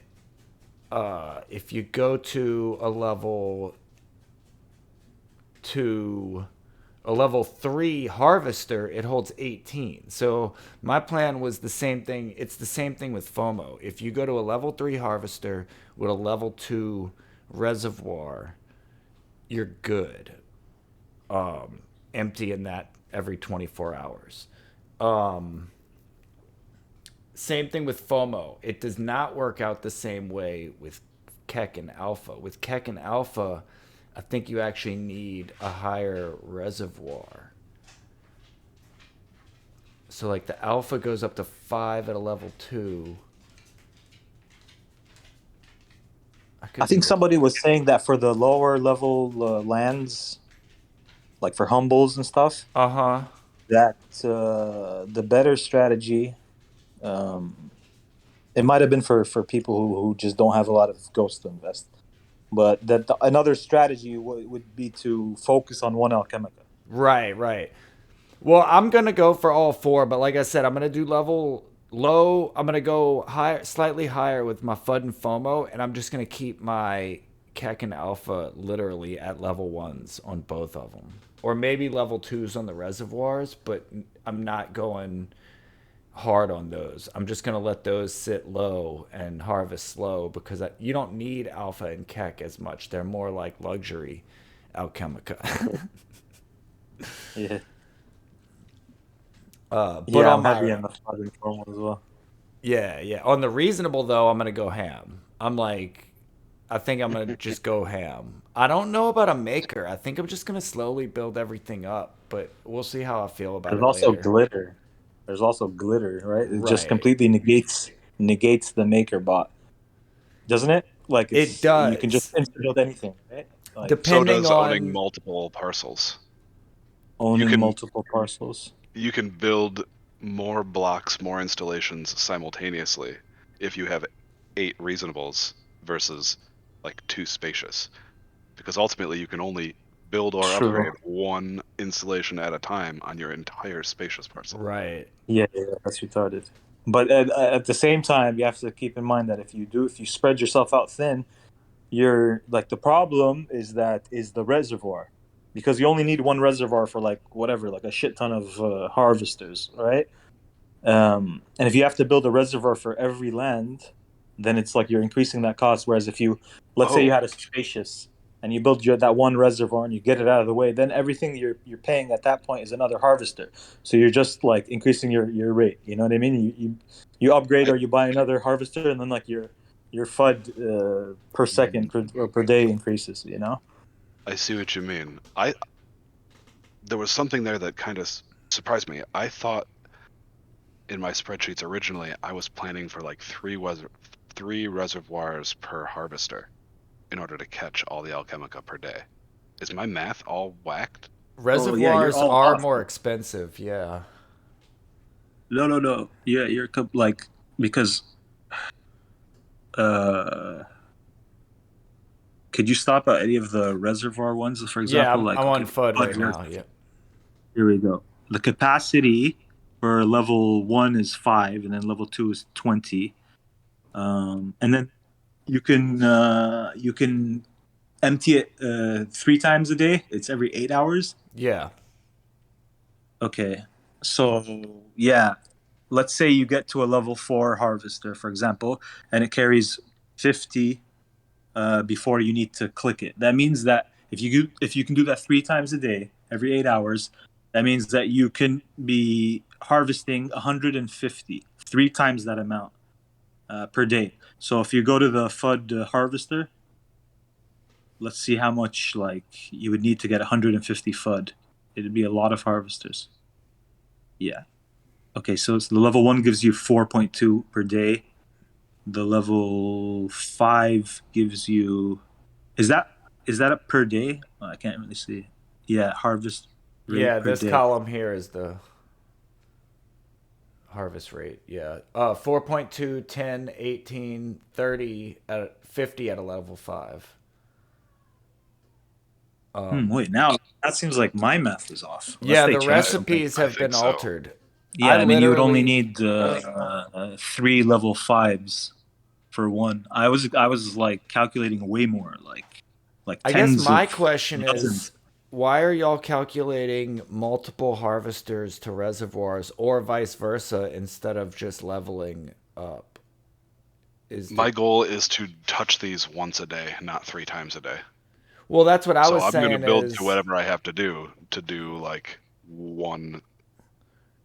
if you go to a level 3 harvester, it holds 18. So my plan was the same thing. It's the same thing with FOMO. If you go to a level 3 harvester with a level 2 reservoir, you're good. Emptying that every 24 hours. Same thing with FOMO. It does not work out the same way with Keck and Alpha. With Keck and Alpha, I think you actually need a higher reservoir. So like the Alpha goes up to 5 at a level 2. I think somebody was saying that for the lower level lands, like for humbles and stuff, that the better strategy, it might have been for people who just don't have a lot of ghosts to invest, but that another strategy would be to focus on one Alchemica. Right. Well, I'm going to go for all 4, but like I said, I'm going to do level low. I'm going to go higher, slightly higher with my FUD and FOMO, and I'm just going to keep my Keck and Alpha literally at level 1s on both of them. Or maybe level 2s on the reservoirs, but I'm not going hard on those. I'm just going to let those sit low and harvest slow because you don't need Alpha and Keck as much. They're more like luxury Alchemica. Yeah. But I'm heavy on the FUD and FOMO as well. Yeah. On the reasonable, though, I'm going to go ham. I think I'm going to just go ham. I don't know about a maker. I think I'm just going to slowly build everything up, but we'll see how I feel about it later. There's also glitter, right? It just completely negates the maker bot, doesn't it? Like it does. You can just build anything, right? Like, depending so does on owning multiple parcels. Multiple parcels. You can build more blocks, more installations simultaneously if you have 8 reasonables versus like 2 spacious, because ultimately you can only build or upgrade 1 installation at a time on your entire spacious parcel. Right. Yeah, that's retarded. But at the same time, you have to keep in mind that if you spread yourself out thin, you're like, the problem is the reservoir, because you only need 1 reservoir for like a shit ton of harvesters, right? And if you have to build a reservoir for every land, then it's like you're increasing that cost. Whereas if let's say you had a spacious and you build that 1 reservoir and you get it out of the way, then everything you're paying at that point is another harvester. So you're just like increasing your rate. You know what I mean? You upgrade or you buy another harvester, and then like your FUD per second or per day increases. You know? I see what you mean. There was something there that kind of surprised me. I thought in my spreadsheets originally I was planning for like 3 reservoirs per harvester in order to catch all the Alchemica per day. Is my math all whacked? Reservoirs are more expensive, yeah. No. Yeah, you're like, because could you stop at any of the reservoir ones, for example? Yeah, I'm on FUD right now. Yeah. Here we go. The capacity for level 1 is 5, and then level 2 is 20. And then you can empty it 3 times a day. It's every 8 hours. Yeah. Okay. So yeah, let's say you get to a level 4 harvester, for example, and it carries 50 before you need to click it. That means that if you can do that 3 times a day, every 8 hours, that means that you can be harvesting 150, 3 times that amount per day. So if you go to the FUD harvester, let's see how much like you would need to get 150 FUD. It'd be a lot of harvesters. Yeah. Okay, so the level 1 gives you 4.2 per day. The level 5 gives you. Is that a per day? Oh, I can't really see. Yeah, harvest rate Yeah, per this day. column here is the harvest rate. Yeah. 4.2, 10, 18, 30, 50 at a level 5. Wait, now that seems like my math is off. Unless Yeah, they the changed something. recipes I have think been so. altered. Yeah, I mean, you would only literally- need 3 level 5s for one. I was like calculating way more, like I guess tens my of question dozens. is, why are y'all calculating multiple harvesters to reservoirs or vice versa instead of just leveling up? My goal is to touch these once a day, not 3 times a day. Well, that's what I So was I'm going to saying build is to whatever I have to do like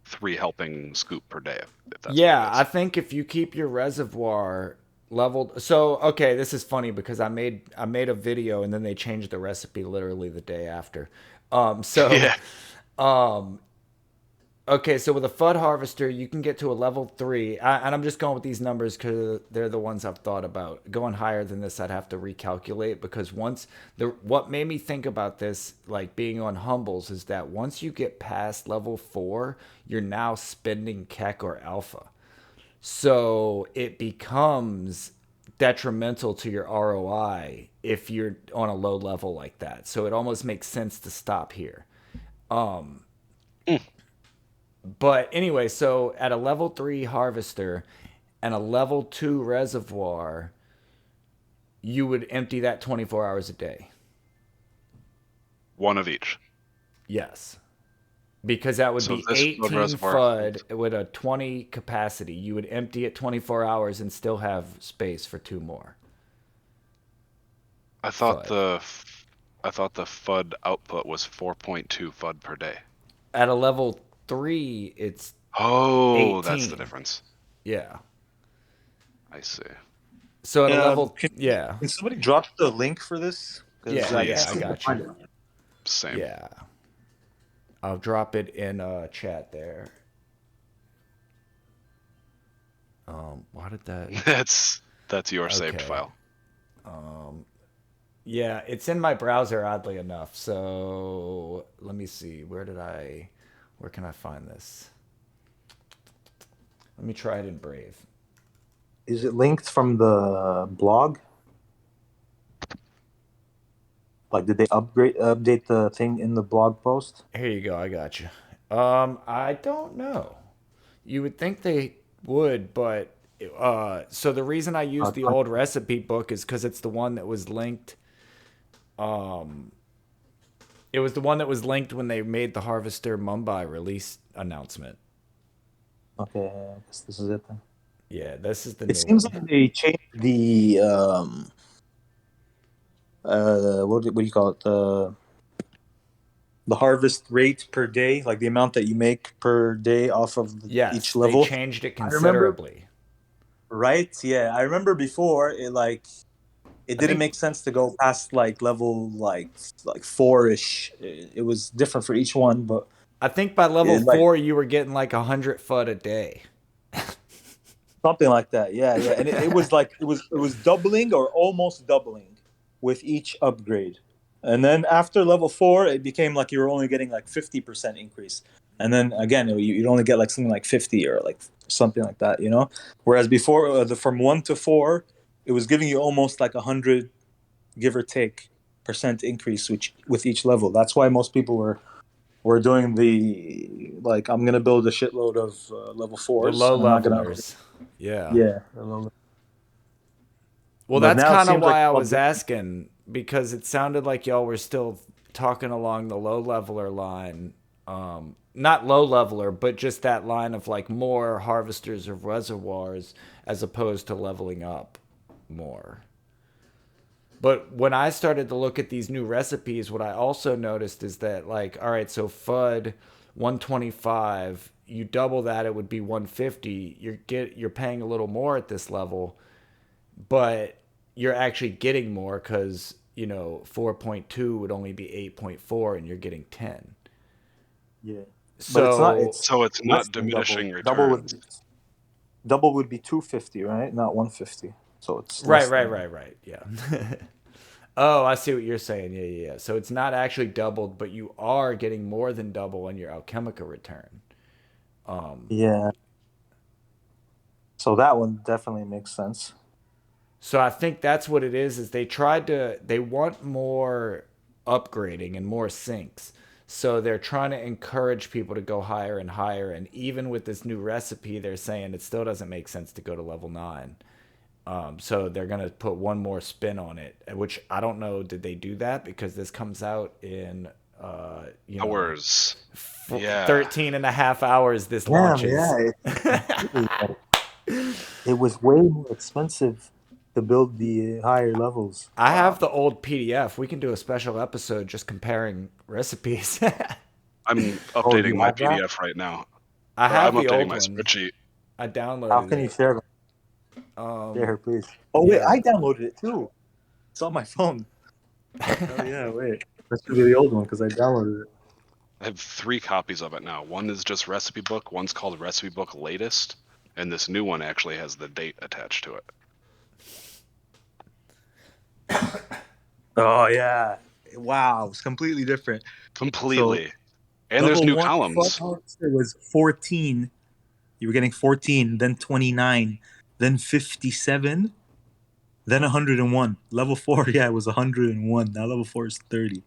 3 helping scoop per day. If that's yeah, what it I is. think if you keep your reservoir leveled, so okay, this is funny because I made a video and then they changed the recipe literally the day after. So Yeah. Okay, so with a FUD harvester, you can get to a level 3, and I'm just going with these numbers because they're the ones I've thought about. Going higher than this, I'd have to recalculate because what made me think about this, like being on humbles, is that once you get past level 4, you're now spending Keck or Alpha, so it becomes detrimental to your ROI if you're on a low level like that. So it almost makes sense to stop here. But anyway, so at a level 3 harvester and a level 2 reservoir, you would empty that 24 hours a day. One of each. Yes. Because that would So be this FUD 18 reservoir FUD with a 20 capacity. You would empty it 24 hours and still have space for 2 more. I thought FUD. the FUD output was 4.2 FUD per day. At a level 3, it's Oh, 18. that's the difference. Yeah. I see. So at a level, yeah. Can somebody drop the link for this? Yeah, Please. yeah, I got you. Same. Yeah. I'll drop it in chat there. Why did that? That's your saved Okay. file. Yeah, it's in my browser, oddly enough. So let me see. Where can I find this? Let me try it in Brave. Is it linked from the blog? Like, did they update the thing in the blog post? Here you go. I got you. I don't know. You would think they would, but so the reason I used the old recipe book is because it's the one that was linked. It was the one that was linked when they made the Harvester Mumbai release announcement. Okay, I guess this is it then. Yeah, this is the It new seems one. like they changed the what do you call it, the harvest rate per day, like the amount that you make per day off of Yes, each level. they changed it considerably. Right? Yeah, I remember before it didn't make sense to go past like level like 4-ish. It was different for each one, but I think by level like 4 you were getting like 100 FUD a day. something like that. Yeah, and it was like it was doubling or almost doubling with each upgrade. And then after level 4, it became like you were only getting like 50% increase. And then again, you'd only get like something like 50 or like something like that, you know? Whereas before, from 1 to 4, it was giving you almost like 100, give or take, percent increase with each level. That's why most people were doing the, like, I'm going to build a shitload of level 4s. The low I'm not gonna levelers. Yeah. Yeah. Well, But that's now it kind of seems why like I was asking, because it sounded like y'all were still talking along the low leveler line. Not low leveler, but just that line of like more harvesters of reservoirs as opposed to leveling up more. But when I started to look at these new recipes, what I also noticed is that, like, all right, so FUD 125, you double that, it would be 150. You're paying a little more at this level, but you're actually getting more because 4.2 would only be 8.4, and you're getting 10. Yeah. So So it's not diminishing returns. double would be 250, right? Not 150. So it's right. Yeah. Oh, I see what you're saying. Yeah. So it's not actually doubled, but you are getting more than double on your alchemical return. Yeah. So that one definitely makes sense. So I think that's what it is they want more upgrading and more sinks. So they're trying to encourage people to go higher and higher. And even with this new recipe, they're saying it still doesn't make sense to go to level 9. So they're going to put one more spin on it, which I don't know. Did they do that? Because this comes out in, hours. 13 and a half hours this launches. Yeah. It was way more expensive to build the higher levels. I have the old PDF. We can do a special episode just comparing recipes. I'm updating my PDF right now. I'm updating my spreadsheet. I downloaded it. How can you share them? Share, please. Oh, wait, I downloaded it too. It's on my phone. Oh, yeah, wait. That should be the old one because I downloaded it. I have 3 copies of it now. One is just recipe book. One's called Recipe Book Latest. And this new one actually has the date attached to it. Oh, yeah. Wow, it's completely different. Completely. So, and there's new columns. It was 14. You were getting 14, then 29, then 57, then 101. Level 4, yeah, it was 101. Now level 4 is 30.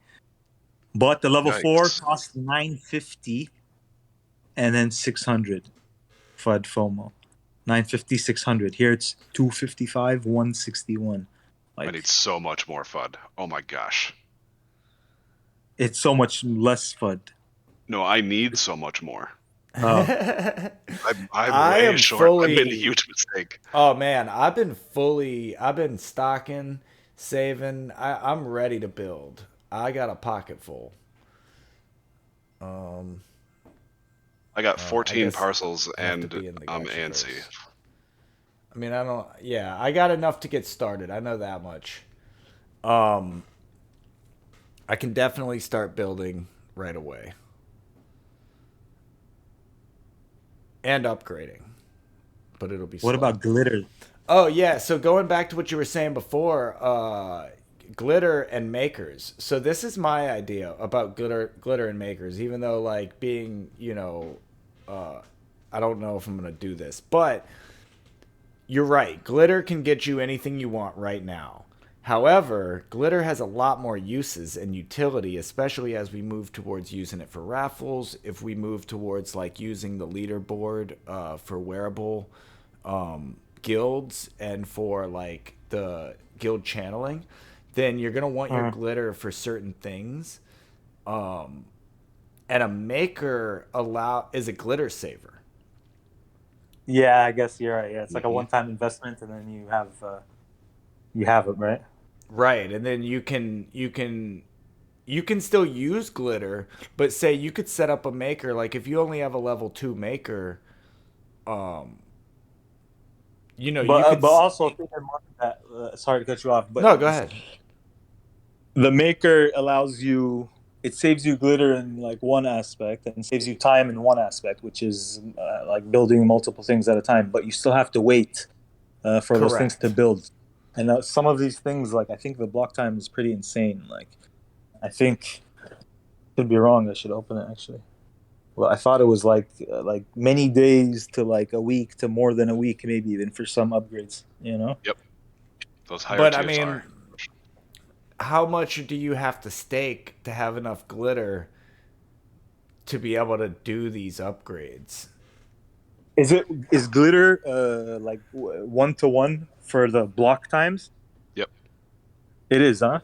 But the level 4 cost 950 and then 600 FUD FOMO. 950, 600. Here it's 255, 161. I need so much more FUD. Oh my gosh. It's so much less FUD. No, I need so much more. Oh. I'm way short. I've been a huge mistake. Oh man, I've been stocking, saving. I'm ready to build. I got a pocket full. I got 14 parcels and I'm antsy. I mean, I got enough to get started. I know that much. I can definitely start building right away. And upgrading. But it'll be slow. What about glitter? Oh, yeah. So going back to what you were saying before, glitter and makers. So this is my idea about glitter and makers, even though, like, being, I don't know if I'm going to do this. But you're right. Glitter can get you anything you want right now. However, glitter has a lot more uses and utility, especially as we move towards using it for raffles, if we move towards like using the leaderboard for wearable guilds and for like the guild channeling, then you're going to want your glitter for certain things. And a maker is a glitter saver. Yeah, I guess you're right. Yeah, it's like a one-time investment, and then you have it, right? Right, and then you can still use glitter, but say you could set up a maker, like if you only have a level 2 maker, you can. But also keep in mind that sorry to cut you off, but no, go ahead. The maker allows you. It saves you glitter in like one aspect and saves you time in one aspect, which is like building multiple things at a time. But you still have to wait for those things to build. And some of these things, like I think the block time is pretty insane. Like I think, could be wrong. I should open it actually. Well, I thought it was like many days to like a week to more than a week, maybe even for some upgrades. Yep. Those higher tiers are. How much do you have to stake to have enough glitter to be able to do these upgrades? Is glitter like 1-to-1 for the block times? Yep. It is, huh?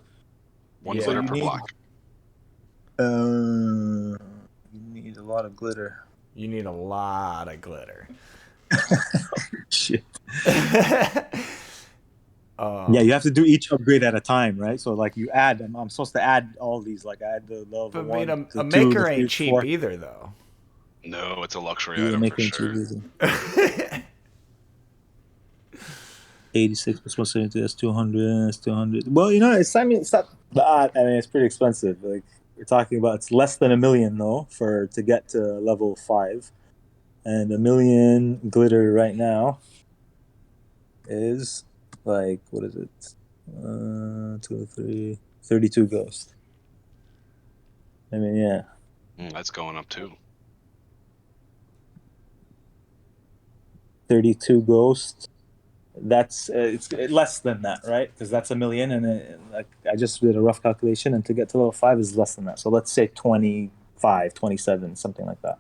One glitter per block. You need a lot of glitter. You need a lot of glitter. Shit. Yeah, you have to do each upgrade at a time, right? So, like, you add them. I'm supposed to add all these. Like, I add the level but 1 a to maker 2, ain't cheap 4. either, though. No, it's a luxury item for sure. 86 plus 170, that's 200. That's 200. Well, it's not bad. I mean, it's pretty expensive. Like, you're talking about, it's less than $1 million, though, to get to level 5. And 1,000,000 glitter right now is like, what is it? 2, 3, 32 ghost. I mean, yeah. That's going up too. 32 ghost. That's it's less than that, right? Because that's 1,000,000, and like I just did a rough calculation, and to get to level 5 is less than that. So let's say 25, 27, something like that.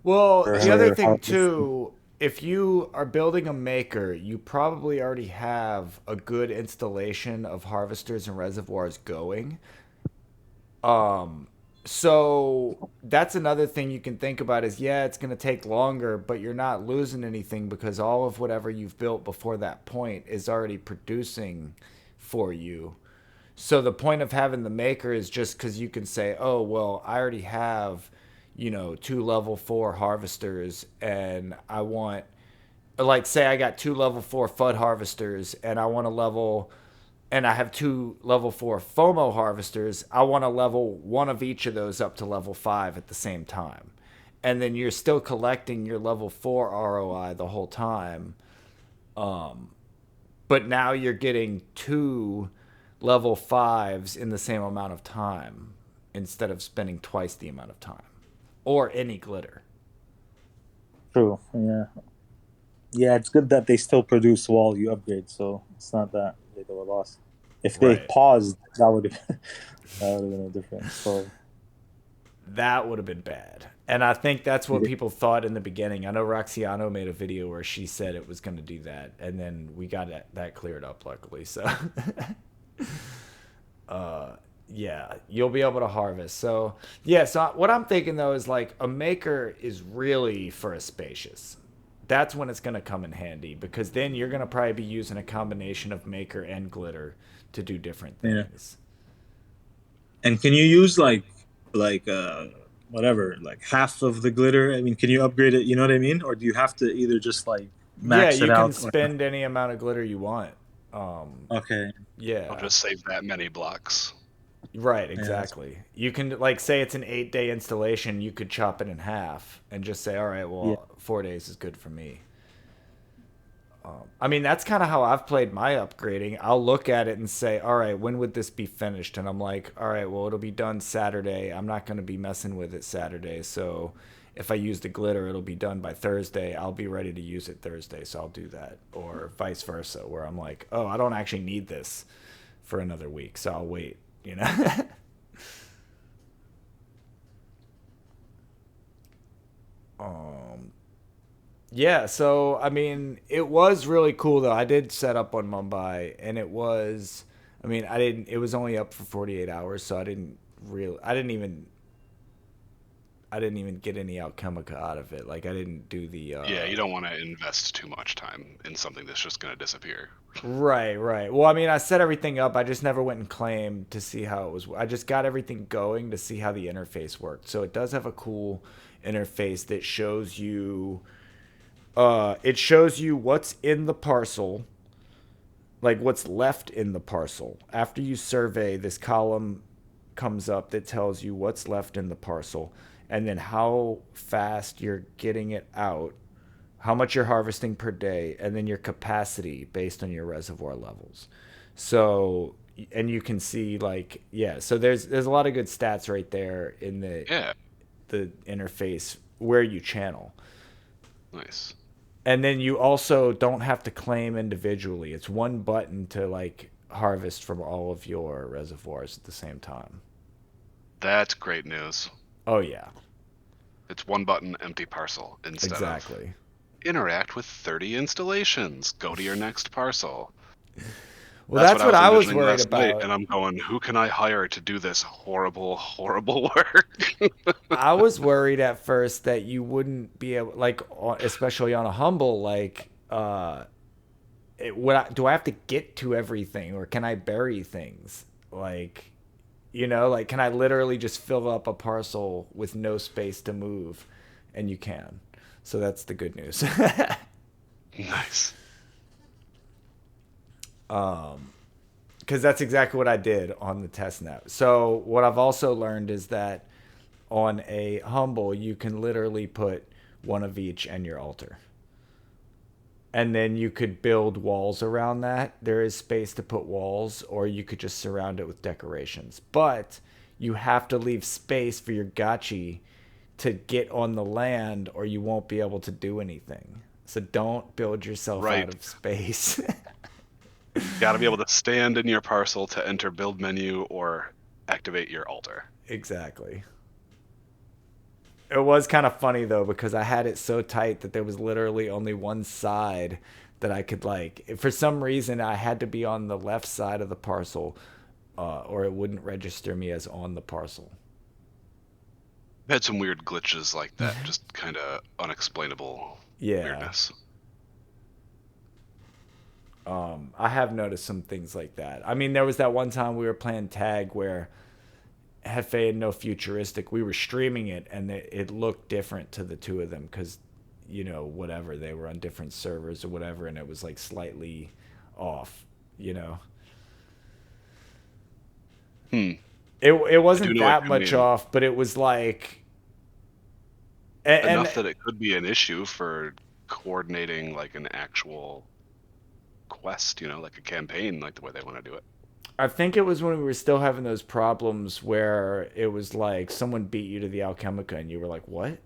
Well, For the other her thing harvest. too, if you are building a maker, you probably already have a good installation of harvesters and reservoirs going. So that's another thing you can think about is yeah, it's going to take longer, but you're not losing anything because all of whatever you've built before that point is already producing for you. So the point of having the maker is just because you can say, oh, well, I already have, 2 level 4 harvesters and I want, like, say I got 2 level 4 FUD harvesters and I want to level, and I have 2 level 4 FOMO harvesters. I want to level one of each of those up to level 5 at the same time. And then you're still collecting your level 4 ROI the whole time. But now you're getting 2 level 5s in the same amount of time instead of spending twice the amount of time or any glitter. True. Yeah. Yeah, it's good that they still produce while you upgrade, so it's not that big of a loss. If they Right. paused, that would have been a different story. That would have been bad. And I think that's what people thought in the beginning. I know Roxiano made a video where she said it was going to do that, and then we got that cleared up, luckily. So, yeah, you'll be able to harvest. So, yeah, so what I'm thinking, though, is like a maker is really for a spacious. That's when it's going to come in handy because then you're going to probably be using a combination of maker and glitter to do different Yeah. things. And can you use like whatever, like half of the glitter? I mean, can you upgrade it? You know what I mean? Or do you have to either just like Yeah, max it you can out? Or... spend any amount of glitter you want. Okay. Yeah. I'll just save that many blocks. Right, Yeah, exactly. You can like say it's an 8-day installation, you could chop it in half and just say, all right, yeah. well, 4 days is good for me. I mean, that's kind of how I've played my upgrading. I'll look at it and say, all right, when would this be finished? And I'm like, all right, well, it'll be done Saturday. I'm not going to be messing with it Saturday. So if I use the glitter, it'll be done by Thursday. I'll be ready to use it Thursday. So I'll do that. Or vice versa, where I'm like, oh, I don't actually need this for another week. So I'll wait, you know? Yeah, so I mean, it was really cool though. I did set up on Mumbai, and it was, I mean, I didn't. It was only up for 48 hours, so I didn't even get any alchemica out of it. Like I didn't do the. Yeah, you don't want to invest too much time in something that's just going to disappear. Right, right. Well, I mean, I set everything up. I just never went and claimed to see how it was. I just got everything going to see how the interface worked. So it does have a cool interface that shows you. It shows you what's in the parcel, like what's left in the parcel. After you survey, this column comes up that tells you what's left in the parcel and then how fast you're getting it out, how much you're harvesting per day, and then your capacity based on your reservoir levels. So, and you can see like, yeah, so there's a lot of good stats right there in the interface where you channel. Nice. And then you also don't have to claim individually. It's one button to like harvest from all of your reservoirs at the same time. That's great news. Oh yeah. It's one button, empty parcel instead Exactly. of interact with 30 installations. Go to your next parcel. Well, that's what I was envisioning worried last night, about. and I'm going, who can I hire to do this horrible, horrible work? I was worried at first that you wouldn't be able, like, especially on a humble, like, do I have to get to everything, or can I bury things? Like, like, can I literally just fill up a parcel with no space to move? And you can. So that's the good news. Nice. Because that's exactly what I did on the test net. So what I've also learned is that on a humble, you can literally put one of each and your altar. And then you could build walls around that. There is space to put walls, or you could just surround it with decorations. But you have to leave space for your gotchi to get on the land, or you won't be able to do anything. So don't build yourself out of space. You got to be able to stand in your parcel to enter build menu or activate your altar. Exactly. It was kind of funny though, because I had it so tight that there was literally only one side that I could like. For some reason, I had to be on the left side of the parcel, or it wouldn't register me as on the parcel. I've had some weird glitches like that, just kind of unexplainable weirdness. I have noticed some things like that. I mean, there was that one time we were playing tag where Hefe and No Futuristic, we were streaming it, and it looked different to the two of them because, you know, whatever, they were on different servers or whatever, and it was like slightly off, you know. It wasn't that much off, but it was like enough that it could be an issue for coordinating like an actual quest, you know, like a campaign, like the way they want to do it. I think it was when we were still having those problems where it was like someone beat you to the Alchemica and you were like, what?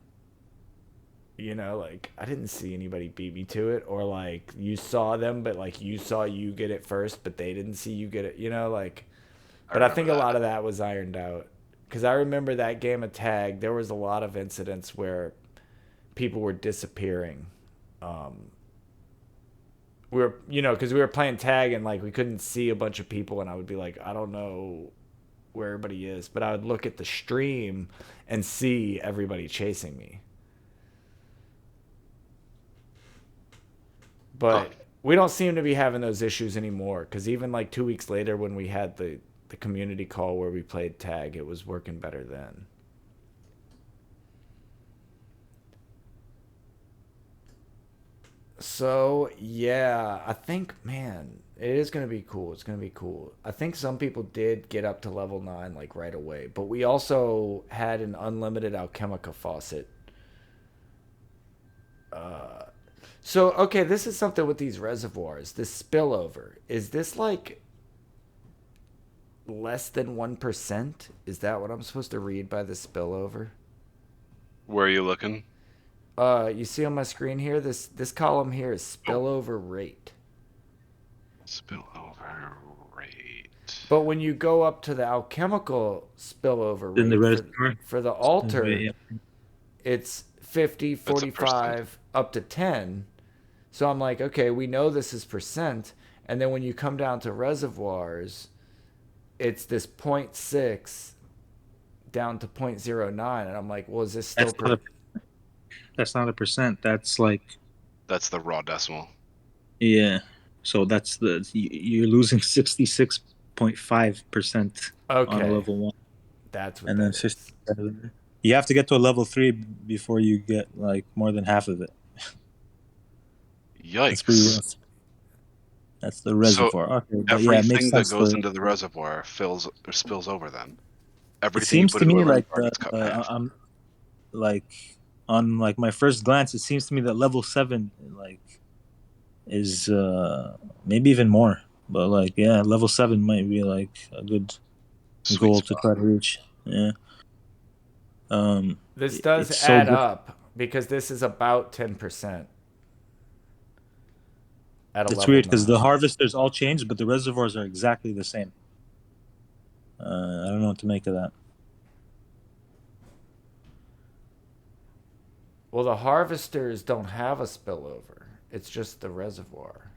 You know, like, I didn't see anybody beat me to it. Or like you saw them, but like you saw you get it first, but they didn't see you get it, you know, like. But I think a lot of that was ironed out. Because I remember that game of tag, there was a lot of incidents where people were disappearing. We were, you know, because we were playing tag and like we couldn't see a bunch of people, and I would be like, I don't know where everybody is, but I would look at the stream and see everybody chasing me. But we don't seem to be having those issues anymore, because even like 2 weeks later when we had the community call where we played tag, it was working better then. So, yeah, I think, man, it is going to be cool. It's going to be cool. I think some people did get up to level 9, like, right away. But we also had an unlimited Alchemica faucet. So, okay, this is something with these reservoirs. This spillover. Is this, like, less than 1%? Is that what I'm supposed to read by the spillover? Where are you looking? You see on my screen here, this column here is spillover rate. Spillover rate. But when you go up to the alchemical spillover In the rate for the altar, it's 50, 45, up to 10. So I'm like, okay, we know this is percent. And then when you come down to reservoirs, it's this 0.6 down to 0.09. And I'm like, well, is this still... That's not a percent. That's like... That's the raw decimal. Yeah. So that's you're losing 66.5% on a level 1. That's what. And then 50. You have to get to a level 3 before you get like more than half of it. Yikes! That's the reservoir. So okay, everything that goes into the reservoir fills or spills over. Then everything it seems you put to me into a like reservoir gets cut in half. I'm like on like my first glance, it seems to me that level 7 like is maybe even more. But like level 7 might be like a good goal to try to reach. Yeah. This does add up because this is about 10%. It's weird because the Haarvesters all changed, but the reservoirs are exactly the same. I don't know what to make of that. Well, the Haarvesters don't have a spillover. It's just the reservoir.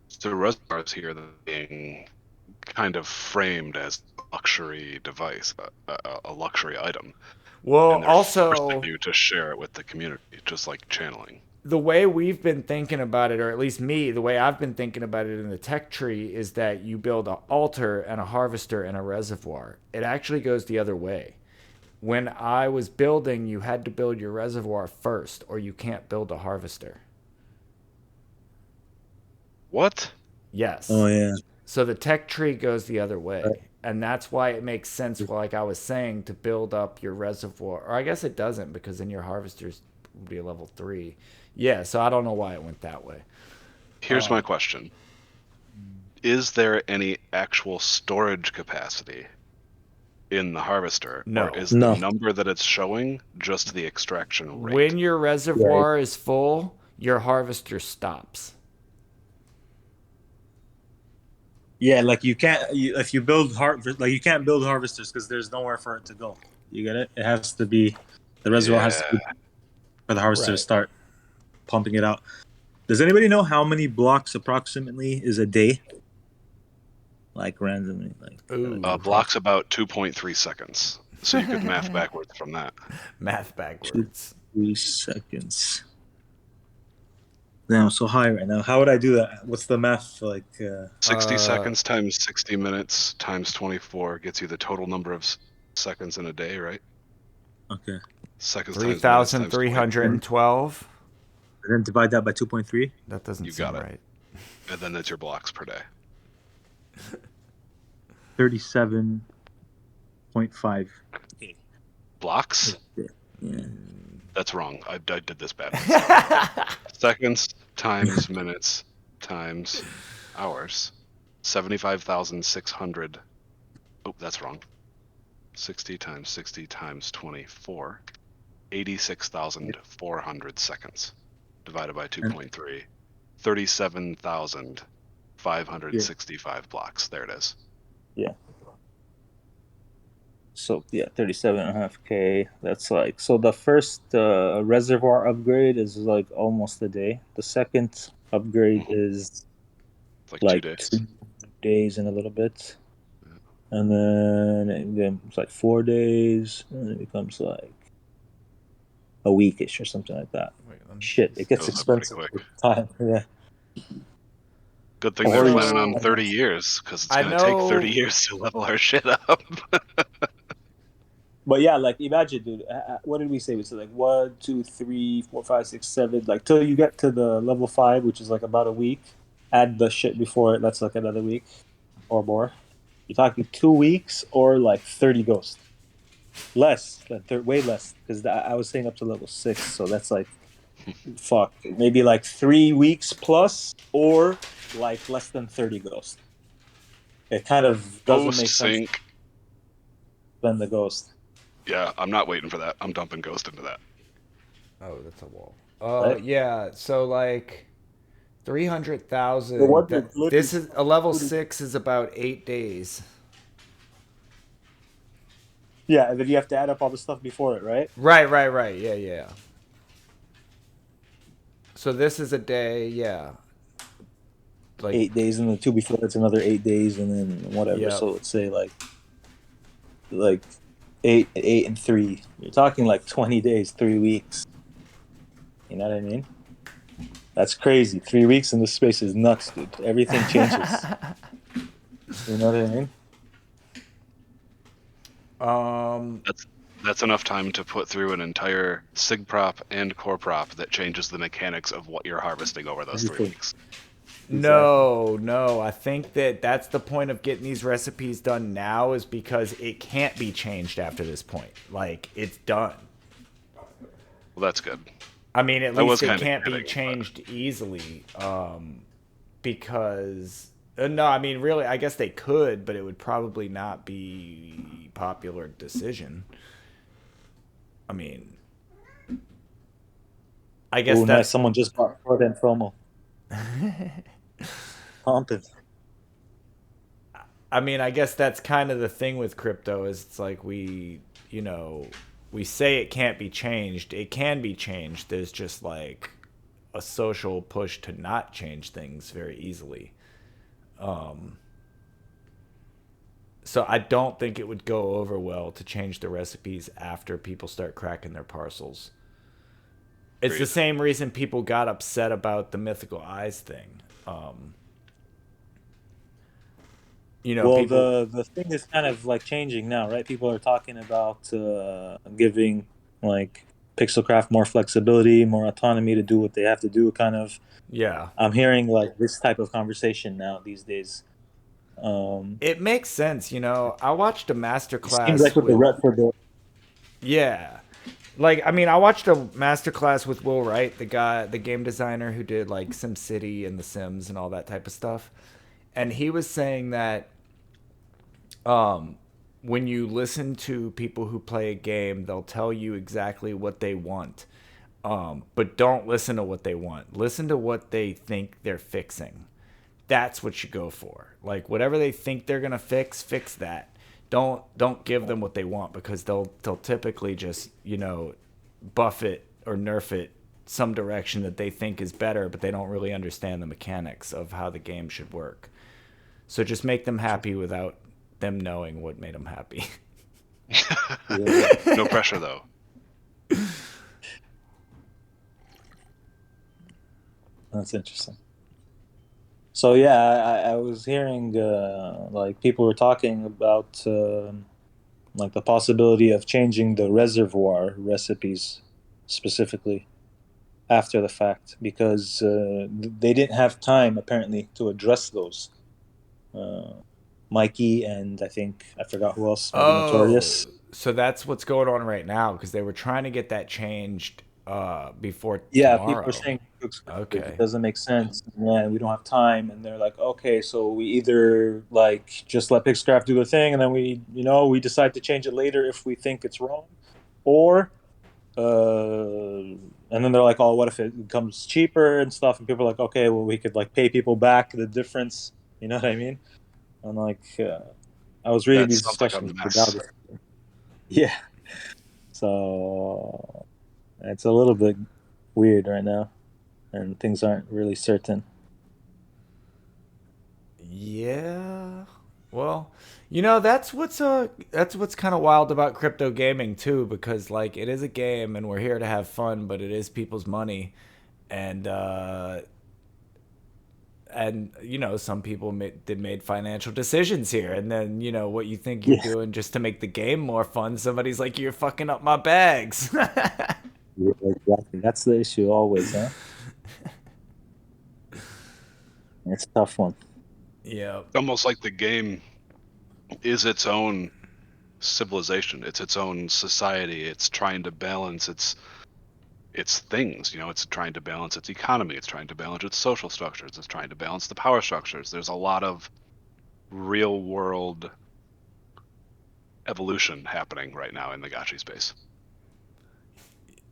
So the reservoirs here being kind of framed as a luxury device, a luxury item. Well, also forcing you to share it with the community, just like channeling. The way we've been thinking about it, or at least me, the way I've been thinking about it in the tech tree, is that you build an altar and a harvester and a reservoir. It actually goes the other way. When I was building, you had to build your reservoir first, or you can't build a harvester. What? Yes. Oh, yeah. So the tech tree goes the other way. And that's why it makes sense, like I was saying, to build up your reservoir. Or I guess it doesn't, because then your harvesters would be a level 3. Yeah, so I don't know why it went that way. Here's my question. Is there any actual storage capacity in the harvester? No. Or is the number that it's showing just the extraction rate? When your reservoir is full, your harvester stops. Yeah, like if you build you can't build harvesters because there's nowhere for it to go. You get it? It has to be, the reservoir has to be for the harvester to start pumping it out. Does anybody know how many blocks approximately is a day? Like randomly, blocks about 2.3 seconds. So you could math backwards from that. Math backwards. 3 seconds. Damn, so high right now. How would I do that? What's the math like? 60 seconds times 60 minutes times 24 gets you the total number of seconds in a day, right? Okay. Seconds 3,312. And then divide that by 2.3. That doesn't seem right. And then that's your blocks per day. 37.5. Blocks? Yeah. That's wrong. I did this bad. Seconds times minutes times hours. 75,600. Oh, that's wrong. 60 times 60 times 24. 86,400 seconds. Divided by 2.3. 37,565 blocks. There it is. Yeah. So, 37.5K. That's like, so the first reservoir upgrade is like almost a day. The second upgrade is like 2 days. 2 days and a little bit. And then it's like 4 days. And then it becomes like a weekish or something like that. Shit, it gets expensive with time. Yeah. Good thing they're planning on 30 years, because it's going to take 30 years to level our shit up. But yeah, like imagine, dude. What did we say? We said like 1, 2, 3, 4, 5, 6, 7. Like till you get to the level 5, which is like about a week. Add the shit before it. That's like another week or more. You're talking 2 weeks or like 30 ghosts. Less than way less, because I was saying up to level 6, so that's like fuck, maybe like 3 weeks plus, or like less than 30 ghosts. It kind of doesn't make sense. Spend the ghost. Yeah, I'm not waiting for that. I'm dumping ghost into that. Oh, that's a wall. Right? Yeah, so like 300,000. This is a level 6 is about 8 days. Yeah, and then you have to add up all the stuff before it, right? Right. Yeah. So this is a day, yeah. Like 8 days, and then 2 before it's another 8 days, and then whatever. Yep. So let's say like 8 and 3. You're talking like 20 days, 3 weeks. You know what I mean? That's crazy. 3 weeks in this space is nuts, dude. Everything changes. You know what I mean? That's enough time to put through an entire sig prop and core prop that changes the mechanics of what you're harvesting over those 3 weeks. No. I think that's the point of getting these recipes done now, is because it can't be changed after this point. Like, it's done. Well, that's good. I mean, at least it can't be changed easily, because no, I mean, really, I guess they could, but it would probably not be a popular decision. I mean, I guess that's nice. Someone just bought for them promo. Pumping. I mean, I guess that's kind of the thing with crypto, is it's like we say it can't be changed. It can be changed. There's just like a social push to not change things very easily. So I don't think it would go over well to change the recipes after people start cracking their parcels. It's the same reason people got upset about the mythical eyes thing. The thing is kind of like changing now, right? People are talking about giving like Pixelcraft more flexibility, more autonomy to do what they have to do, kind of. Yeah. I'm hearing like this type of conversation now these days. It makes sense, you know. I watched a master It seems like class with the with rep for the yeah. Like I mean, I watched a master class with Will Wright, the game designer who did like SimCity and The Sims and all that type of stuff. And he was saying that when you listen to people who play a game, they'll tell you exactly what they want. But don't listen to what they want. Listen to what they think they're fixing. That's what you go for. Like whatever they think they're gonna fix that. Don't give them what they want because they'll typically just, you know, buff it or nerf it some direction that they think is better, but they don't really understand the mechanics of how the game should work. So just make them happy without them knowing what made them happy. No pressure though. That's interesting. So yeah, I was hearing like people were talking about like the possibility of changing the reservoir recipes specifically after the fact because they didn't have time apparently to address those. Uh, Mikey and I forgot who else, maybe Oh, Notorious. so that's what's going on right now because they were trying to get that changed before Yeah, people are tomorrow. saying it Okay. doesn't make sense. Yeah, we don't have time, and they're like, okay, so we either like just let Pixcraft do the thing, and then we decide to change it later if we think it's wrong, or and then they're like, oh, what if it becomes cheaper and stuff? And people are like, okay, well, we could like pay people back the difference. You know what I mean? I'm like, I was reading That these sounds like a discussions mess. about it. Yeah, so it's a little bit weird right now, and things aren't really certain. Yeah. Well, you know, that's what's kind of wild about crypto gaming too because like it is a game and we're here to have fun, but it is people's money and you know, some people made financial decisions here and then, you know, what you think you're Yeah, doing just to make the game more fun, somebody's like you're fucking up my bags. yeah, exactly. That's the issue always, huh? It's a tough one. Yeah. It's almost like the game is its own civilization. It's its own society. It's trying to balance its things. You know, it's trying to balance its economy. It's trying to balance its social structures. It's trying to balance the power structures. There's a lot of real world evolution happening right now in the Gotchi space.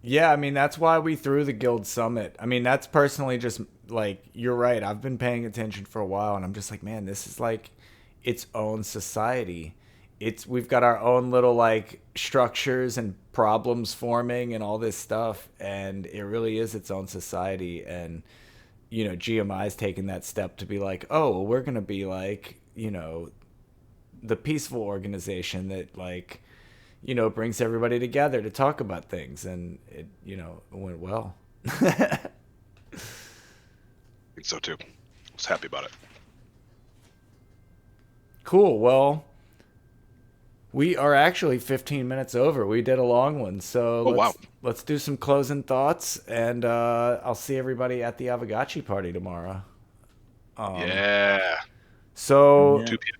Yeah, I mean that's why we threw the guild summit. I mean that's personally just like you're right. I've been paying attention for a while, and I'm just like, man, this is like its own society. We've got our own little like structures and problems forming and all this stuff, and it really is its own society. And you know, GMI's taken that step to be like, oh, well, we're gonna be like, you know, the peaceful organization that like you know, brings everybody together to talk about things, and it, you know, it went well. I think so too. I was happy about it. Cool. Well, we are actually 15 minutes over. We did a long one, so Oh wow. let's do some closing thoughts, and I'll see everybody at the Aavegotchi party tomorrow. Yeah. So Yeah. 2 p.m.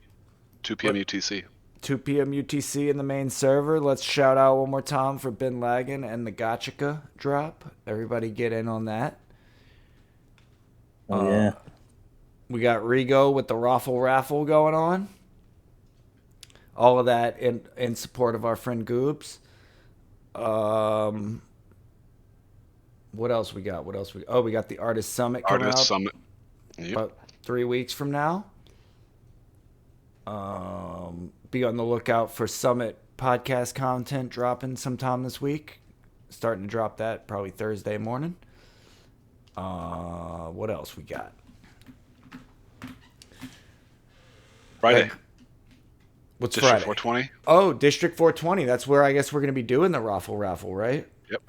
2 p.m. UTC. 2 p.m. UTC in the main server. Let's shout out one more time for Bin Laden and the Gotchica drop. Everybody get in on that. Oh yeah. We got Rigo with the raffle going on. All of that in support of our friend Goobs. What else we got? Oh, we got the Artist Summit coming Artist up Summit. Yep. about 3 weeks from now. Be on the lookout for Summit podcast content dropping sometime this week. Starting to drop that probably Thursday morning. What else we got? Friday. What's District Friday? 420. Oh, District 420. That's where I guess we're going to be doing the raffle, right? Yep.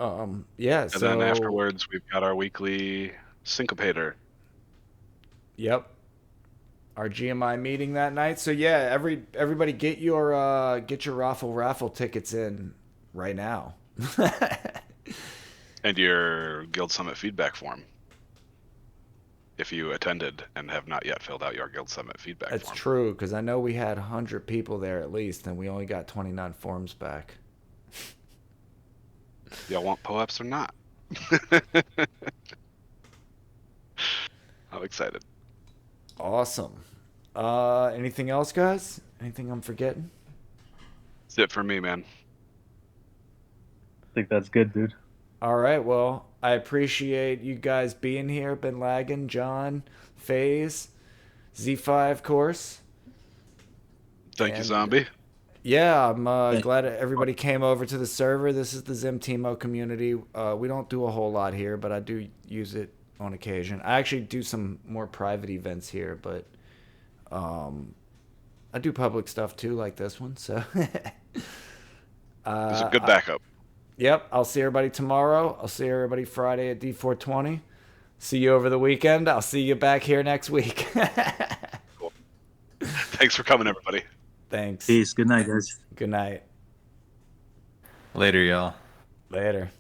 Yeah. And So then afterwards, we've got our weekly syncopator. Yep. Our GMI meeting that night. So yeah, everybody get your raffle tickets in right now. And your Guild Summit feedback form. if you attended and have not yet filled out your Guild Summit feedback That's form. true, because I know we had 100 people there at least, and we only got 29 forms back. Y'all want POEPs or not? I'm excited. Awesome. Anything else, guys? Anything I'm forgetting? That's it for me, man. I think that's good, dude. All right, well, I appreciate you guys being here. Been lagging, John, FaZe, Z5, of course. Thank you, Zombie. Yeah, I'm glad everybody came over to the server. This is the Zimtimo community. We don't do a whole lot here, but I do use it on occasion. I actually do some more private events here, but I do public stuff too, like this one. So It's a good backup. Yep, I'll see everybody tomorrow. I'll see everybody Friday at D420. See you over the weekend. I'll see you back here next week. Cool. Thanks for coming, everybody. Thanks. Peace. Good night, guys. Good night. Later, y'all. Later.